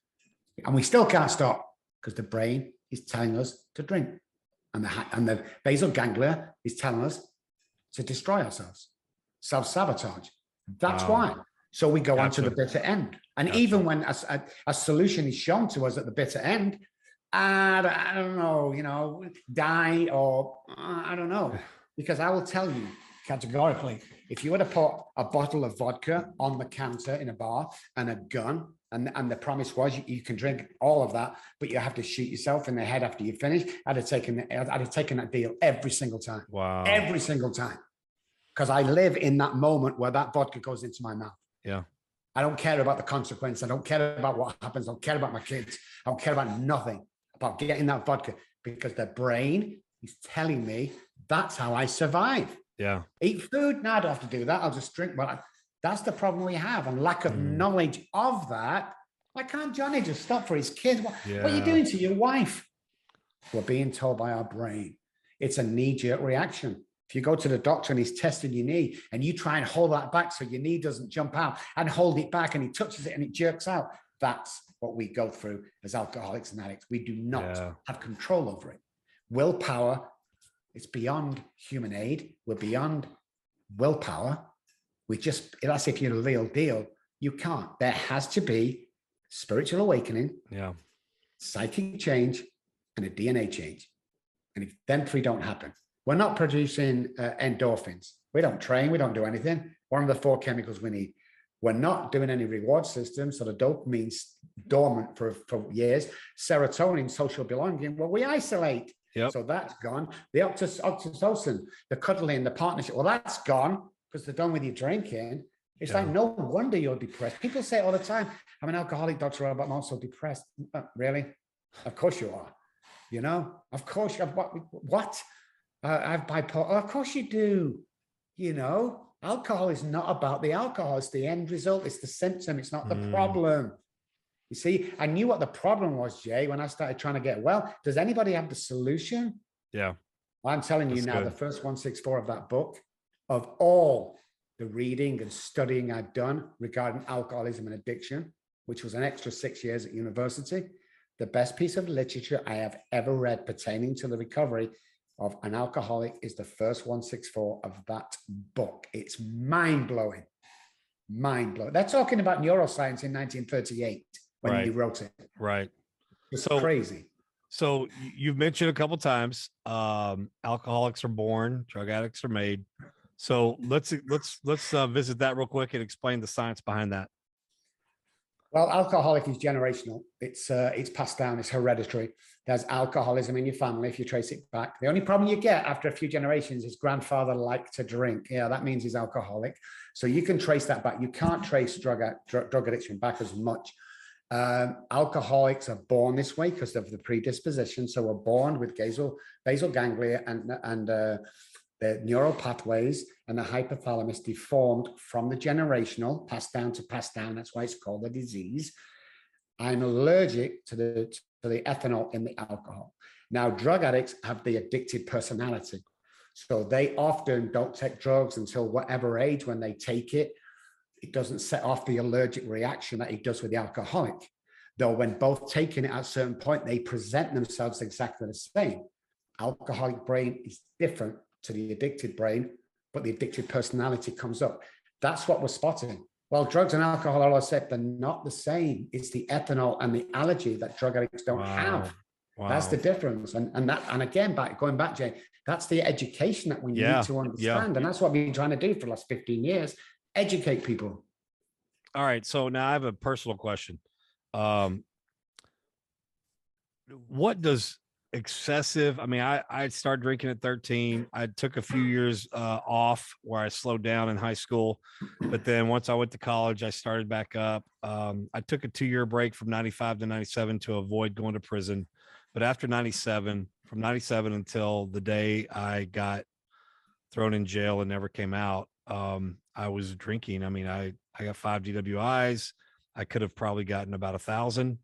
And we still can't stop because the brain is telling us to drink. And the basal ganglia is telling us to destroy ourselves, self-sabotage. That's why. So we go on to the bitter end. And even when a solution is shown to us at the bitter end, I don't know, die or I don't know. Because I will tell you categorically, if you were to put a bottle of vodka on the counter in a bar and a gun, and the promise was you can drink all of that, but you have to shoot yourself in the head after you finish, I'd have taken that deal every single time. Wow. Every single time. Because I live in that moment where that vodka goes into my mouth. Yeah. I don't care about the consequence. I don't care about what happens. I don't care about my kids. I don't care about nothing about getting that vodka, because the brain is telling me that's how I survive. Yeah. Eat food? No, I don't have to do that. I'll just drink. Well, that's the problem we have, and lack of knowledge of that. Why can't Johnny just stop for his kids? What are you doing to your wife? We're being told by our brain. It's a knee-jerk reaction. If you go to the doctor and he's testing your knee and you try and hold that back so your knee doesn't jump out, and hold it back and he touches it and it jerks out, that's what we go through as alcoholics and addicts. We do not have control over it. Willpower, it's beyond human aid. We're beyond willpower. That's if you're the real deal. You can't. There has to be spiritual awakening, psychic change, and a DNA change. And if them three don't happen, we're not producing endorphins. We don't train. We don't do anything. One of the 4 chemicals we need. We're not doing any reward systems. So the dopamine's dormant for years. Serotonin, social belonging. Well, we isolate. Yep. So that's gone. The oxytocin, the cuddling, the partnership. Well, that's gone because they're done with your drinking. It's like, no wonder you're depressed. People say it all the time, I'm an alcoholic, Dr. Robb, I'm also depressed. Really? Of course you are. You know, of course you have. What? I have bipolar. Of course you do. You know, alcohol is not about the alcohol. It's the end result. It's the symptom. It's not the problem. You see, I knew what the problem was, Jay, when I started trying to get well. Does anybody have the solution? Yeah. Well, I'm telling you now, the first 164 of that book, of all the reading and studying I've done regarding alcoholism and addiction, which was an extra 6 years at university, the best piece of literature I have ever read pertaining to the recovery of an alcoholic is the first 164 of that book. It's mind-blowing. Mind-blowing. They're talking about neuroscience in 1938 when he wrote it. Right. It's crazy. So you've mentioned a couple of times, alcoholics are born, drug addicts are made. So let's visit that real quick and explain the science behind that. Well, alcoholic is generational. It's passed down. It's hereditary. There's alcoholism in your family if you trace it back. The only problem you get after a few generations is grandfather liked to drink. Yeah, that means he's alcoholic. So you can trace that back. You can't trace drug addiction back as much. Alcoholics are born this way because of the predisposition. So we're born with basal ganglia and the neural pathways and the hypothalamus deformed from the generational, passed down. That's why it's called a disease. I'm allergic to the ethanol in the alcohol. Now, drug addicts have the addicted personality. So they often don't take drugs until whatever age. When they take it, it doesn't set off the allergic reaction that it does with the alcoholic. Though when both taking it at a certain point, they present themselves exactly the same. Alcoholic brain is different to the addicted brain, but the addicted personality comes up. That's what we're spotting. Well, drugs and alcohol, all I said, they're not the same. It's the ethanol and the allergy that drug addicts don't have. Wow. That's the difference. And again, going back, Jay, that's the education that we need to understand. And that's what we've been trying to do for the last 15 years, educate people. All right. So now I have a personal question. What does excessive, I mean, I started drinking at 13. I took a few years off where I slowed down in high school, but then once I went to college, I started back up. I took a 2-year break from 95 to 97 to avoid going to prison. But after 97, from 97 until the day I got thrown in jail and never came out, I was drinking. I mean, I got 5 DWIs. I could have probably gotten about 1,000.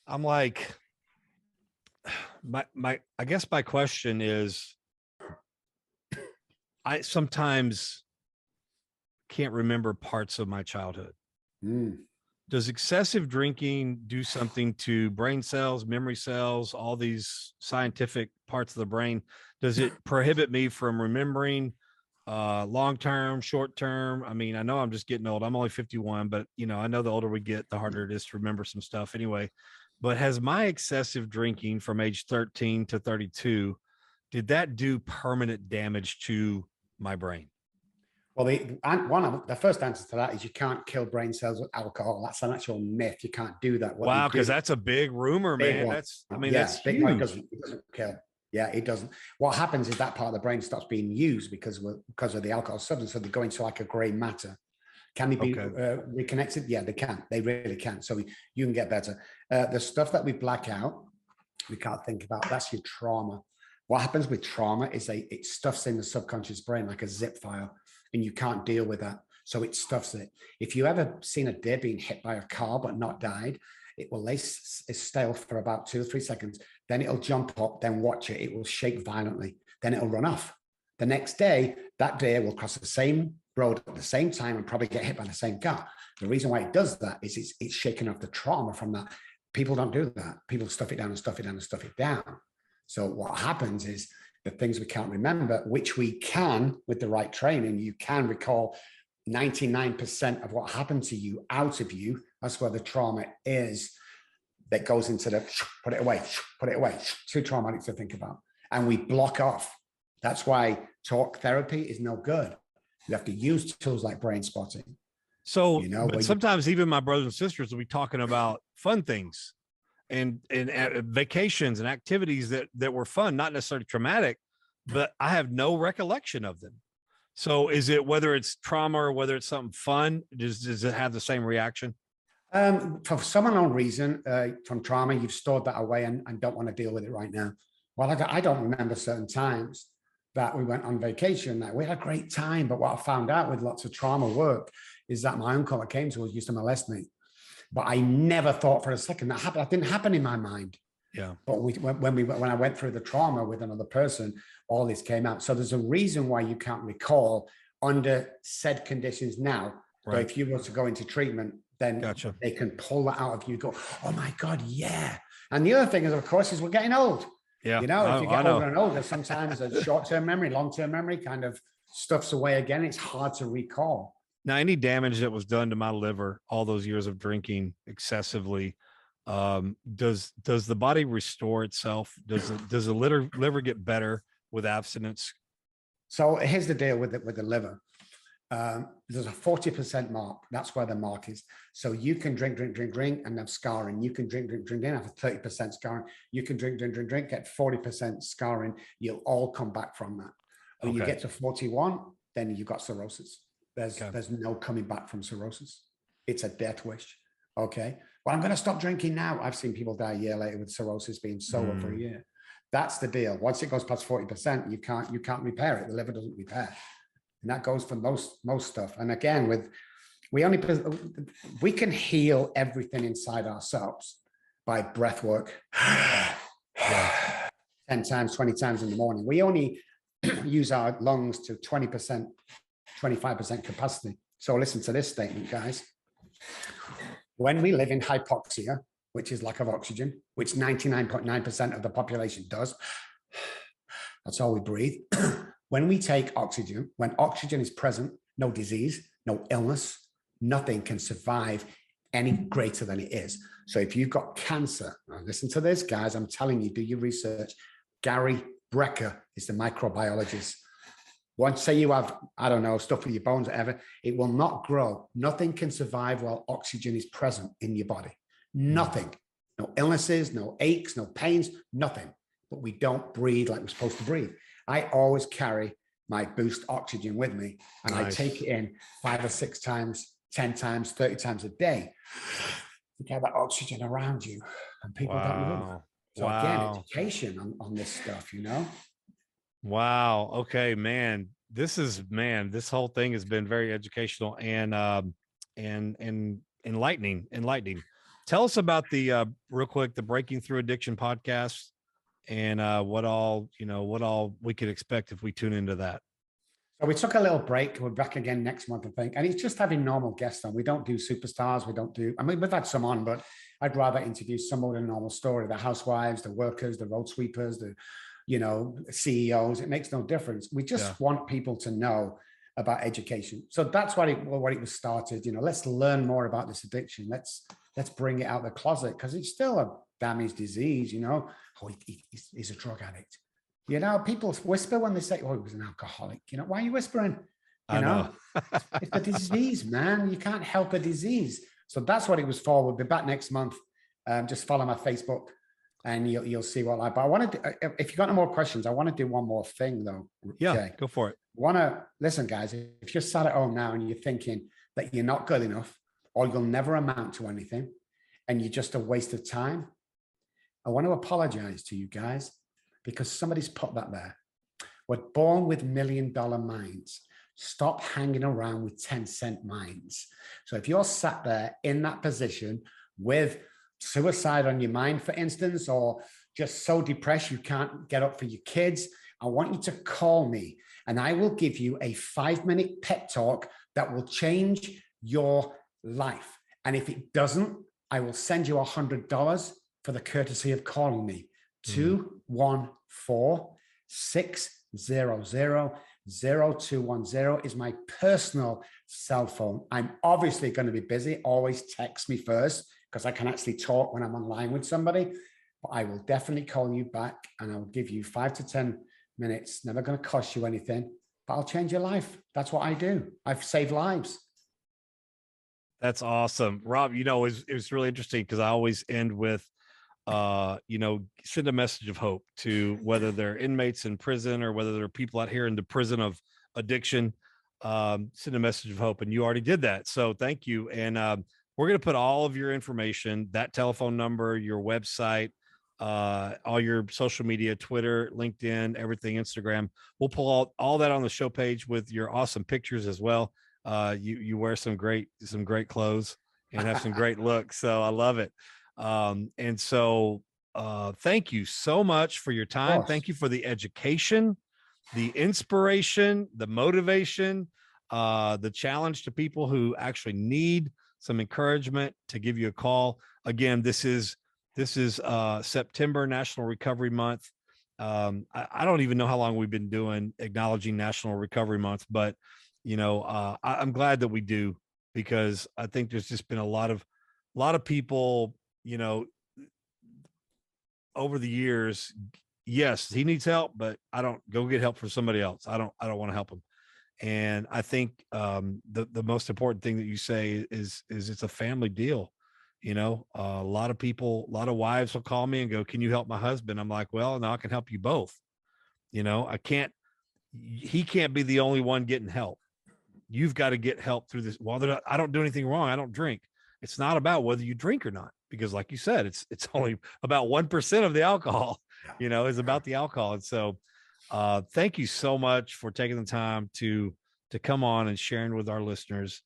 I'm like, I guess my question is, I sometimes can't remember parts of my childhood. Does excessive drinking do something to brain cells, memory cells, all these scientific parts of the brain? Does it prohibit me from remembering long-term, short-term? I mean, I know I'm just getting old. I'm only 51, but you know, I know the older we get, the harder it is to remember some stuff anyway. But has my excessive drinking from age 13 to 32, did that do permanent damage to my brain? Well, the first answer to that is you can't kill brain cells with alcohol. That's an actual myth. You can't do that. Wow, because that's a big rumor, man. That's big huge. It doesn't kill. Yeah, it doesn't. What happens is that part of the brain stops being used because of the alcohol substance. So they go into like a gray matter. Can they be reconnected? Yeah, they can. They really can. So you can get better. The stuff that we black out, we can't think about. That's your trauma. What happens with trauma is it stuffs in the subconscious brain like a zip file, and you can't deal with that. So it stuffs it. If you ever seen a deer being hit by a car but not died, it will lay still for about 2 or 3 seconds. Then it'll jump up, then watch it. It will shake violently. Then it'll run off. The next day, that deer will cross the same road at the same time and probably get hit by the same car. The reason why it does that is it's shaking off the trauma from that. People don't do that. People stuff it down and stuff it down and stuff it down. So what happens is the things we can't remember, which we can with the right training, you can recall 99% of what happened to you out of you. That's where the trauma is that goes into the put it away, too traumatic to think about. And we block off. That's why talk therapy is no good. You have to use tools like brain spotting. So, but sometimes even my brothers and sisters will be talking about fun things and vacations and activities that were fun, not necessarily traumatic, but I have no recollection of them. So is it, whether it's trauma or whether it's something fun, does it have the same reaction? For some unknown reason, from trauma, you've stored that away and don't want to deal with it right now. Well, I don't remember certain times that we went on vacation, that we had a great time. But what I found out with lots of trauma work is that my uncle that came to us used to molest me. But I never thought for a second that happened. That didn't happen in my mind. Yeah. But when I went through the trauma with another person, all this came out. So there's a reason why you can't recall under said conditions now. Right. So if you were to go into treatment, then they can pull that out of you, go, oh my God, yeah. And the other thing is, of course, is we're getting old. Yeah. You know, if you get older and older, sometimes a short-term memory, long-term memory kind of stuffs away again. It's hard to recall. Now, any damage that was done to my liver, all those years of drinking excessively, does the body restore itself? Does the liver get better with abstinence? So here's the deal with the liver. There's a 40% mark. That's where the mark is. So you can drink and have scarring. You can drink and have a 30% scarring. You can drink, get 40% scarring. You'll all come back from that. When you get to 41, then you've got cirrhosis. There's no coming back from cirrhosis. It's a death wish. Okay. Well, I'm going to stop drinking now. I've seen people die a year later with cirrhosis, being sober for a year. That's the deal. Once it goes past 40%, you can't repair it. The liver doesn't repair. And that goes for most stuff. And again, we can heal everything inside ourselves by breath work. 10 times, 20 times in the morning. We only use our lungs to 20%, 25% capacity. So listen to this statement, guys. When we live in hypoxia, which is lack of oxygen, which 99.9% of the population does, that's all we breathe. When we take oxygen, when oxygen is present, no disease, no illness, nothing can survive any greater than it is. So if you've got cancer, listen to this, guys, I'm telling you, do your research. Gary Brecker is the microbiologist. Once, say you have, I don't know, stuff with your bones, whatever, it will not grow. Nothing can survive while oxygen is present in your body. Nothing. No illnesses, no aches, no pains, nothing. But we don't breathe like we're supposed to breathe. I always carry my boost oxygen with me, and I take it in 5 or 6 times, 10 times, 30 times a day to get that oxygen around you. And people don't know. So again, education on this stuff, you know? Wow. Okay, man. This whole thing has been very educational and enlightening. Tell us about real quick, the Breaking Through Addiction podcast, and what all we could expect if we tune into that. So we took a little break. We're back again next month, I think. And it's just having normal guests on. We don't do superstars. We've had some on, but I'd rather interview someone with a normal story. The housewives, the workers, the road sweepers, the CEOs. It makes no difference. We just want people to know about education. So that's what it was started. Let's learn more about this addiction. Let's bring it out of the closet, because it's still a damaged disease. Oh, he's a drug addict. People whisper when they say, oh, he was an alcoholic. Why are you whispering? It's a disease, man. You can't help a disease. So that's what it was for. We'll be back next month. Just follow my Facebook and you'll see what I, but I want to, if you got no more questions, I want to do one more thing though. Yeah, okay. Go for it. Listen, guys, if you're sat at home now and you're thinking that you're not good enough, or you'll never amount to anything, and you're just a waste of time, I want to apologize to you guys, because somebody's put that there. We're born with $1 million minds. Stop hanging around with 10-cent minds. So if you're sat there in that position with suicide on your mind, for instance, or just so depressed you can't get up for your kids, I want you to call me and I will give you a 5-minute pep talk that will change your life. And if it doesn't, I will send you $100 for the courtesy of calling me. 214-600-0210 is my personal cell phone. I'm obviously going to be busy. Always text me first, because I can actually talk when I'm online with somebody. But I will definitely call you back, and I will give you 5 to 10 minutes. Never going to cost you anything, but I'll change your life. That's what I do. I've saved lives. That's awesome, Rob. It was really interesting, because I always end with send a message of hope to whether they're inmates in prison or whether they're people out here in the prison of addiction, send a message of hope. And you already did that. So thank you. And we're going to put all of your information, that telephone number, your website, all your social media, Twitter, LinkedIn, everything, Instagram. We'll pull all that on the show page with your awesome pictures as well. You wear some great clothes and have some great looks. So I love it. And so thank you so much for your time. Thank you for the education, the inspiration, the motivation, the challenge to people who actually need some encouragement, to give you a call. Again, this is September, National Recovery Month. I don't even know how long we've been doing acknowledging National Recovery Month, but I'm glad that we do, because I think there's just been a lot of people, over the years. Yes, he needs help, but I don't go get help from somebody else. I don't want to help him. And I think the most important thing that you say is it's a family deal. A lot of people, a lot of wives will call me and go, "Can you help my husband?" I'm like, "Well, no, I can help you both." He can't be the only one getting help. You've got to get help through this. Well, I don't do anything wrong. I don't drink. It's not about whether you drink or not, because like you said, it's only about 1% of the alcohol, is about the alcohol. And so thank you so much for taking the time to come on and sharing with our listeners.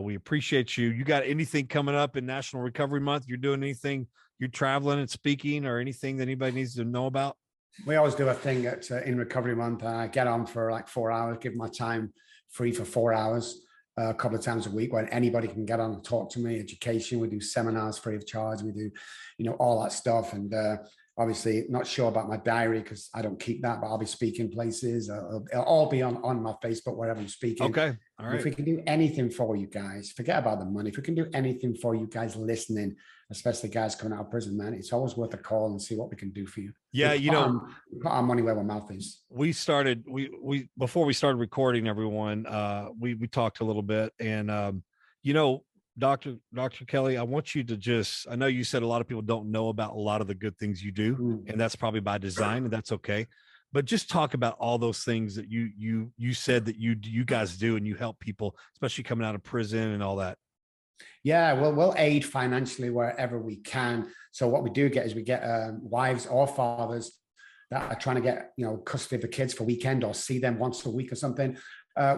We appreciate you. You got anything coming up in National Recovery Month? You're doing anything? You're traveling and speaking, or anything that anybody needs to know about? We always do a thing in Recovery Month. I get on for like 4 hours, give my time free for 4 hours a couple of times a week, where anybody can get on and talk to me. Education, we do seminars free of charge. We do, all that stuff. And obviously not sure about my diary because I don't keep that, but I'll be speaking places. It'll all be on my Facebook, wherever I'm speaking. Okay. All right. If we can do anything for you guys, forget about the money. If we can do anything for you guys listening, especially guys coming out of prison, man, it's always worth a call and see what we can do for you. Yeah. Put our money where our mouth is. We before we started recording, everyone, we talked a little bit, and Dr. Kelly, I want you to I know you said a lot of people don't know about a lot of the good things you do, and that's probably by design, and that's okay. But just talk about all those things that you said that you guys do, and you help people, especially coming out of prison and all that. Yeah, we'll aid financially wherever we can. So what we do get is we get wives or fathers that are trying to get custody of the kids for weekend, or see them once a week or something.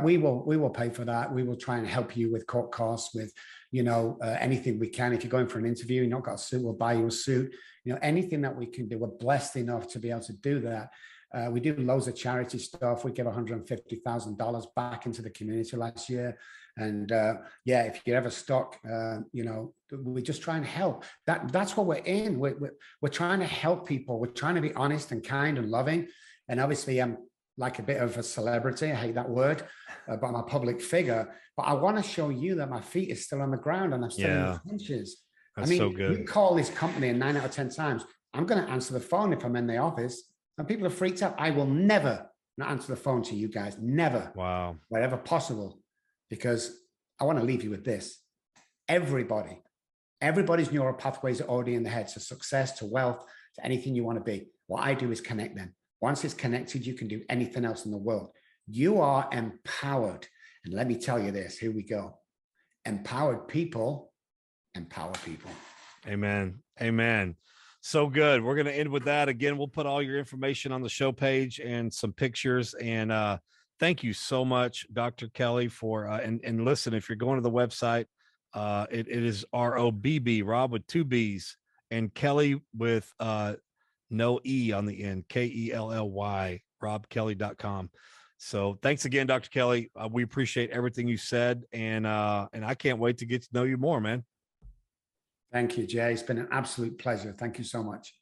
We will pay for that. We will try and help you with court costs, with anything we can. If you're going for an interview, you've not got a suit, we'll buy you a suit. Anything that we can do. We're blessed enough to be able to do that. We do loads of charity stuff. We give $150,000 back into the community last year. And if you're ever stuck, we just try and help. That's what we're in. We're trying to help people. We're trying to be honest and kind and loving. And obviously, I'm like a bit of a celebrity. I hate that word, but I'm a public figure. But I want to show you that my feet is still on the ground and I'm still in the trenches. That's so good. You call this company, and 9 out of 10 times, I'm going to answer the phone if I'm in the office. And people are freaked out. I will never not answer the phone to you guys. Never. Wow. Wherever possible. Because I want to leave you with this. Everybody's neural pathways are already in the head. So success, to wealth, to anything you want to be. What I do is connect them. Once it's connected, you can do anything else in the world. You are empowered. And let me tell you this, here we go. Empowered people empower people. Amen. Amen. So good. We're going to end with that. Again, we'll put all your information on the show page and some pictures. And thank you so much, Dr. Kelly, for, and listen, if you're going to the website, it is ROBB, Rob with 2 B's, and Kelly with no E on the end, KELLY, robkelly.com. So thanks again, Dr. Kelly. We appreciate everything you said. And I can't wait to get to know you more, man. Thank you, Jay. It's been an absolute pleasure. Thank you so much.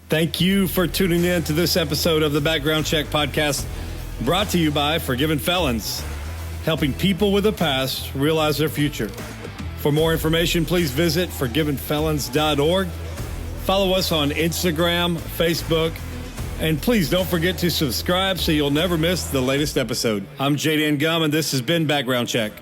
Thank you for tuning in to this episode of the Background Check Podcast, brought to you by Forgiven Felons, helping people with a past realize their future. For more information, please visit forgivenfelons.org. Follow us on Instagram, Facebook, and please don't forget to subscribe so you'll never miss the latest episode. I'm J.Dan Gum, and this has been Background Check.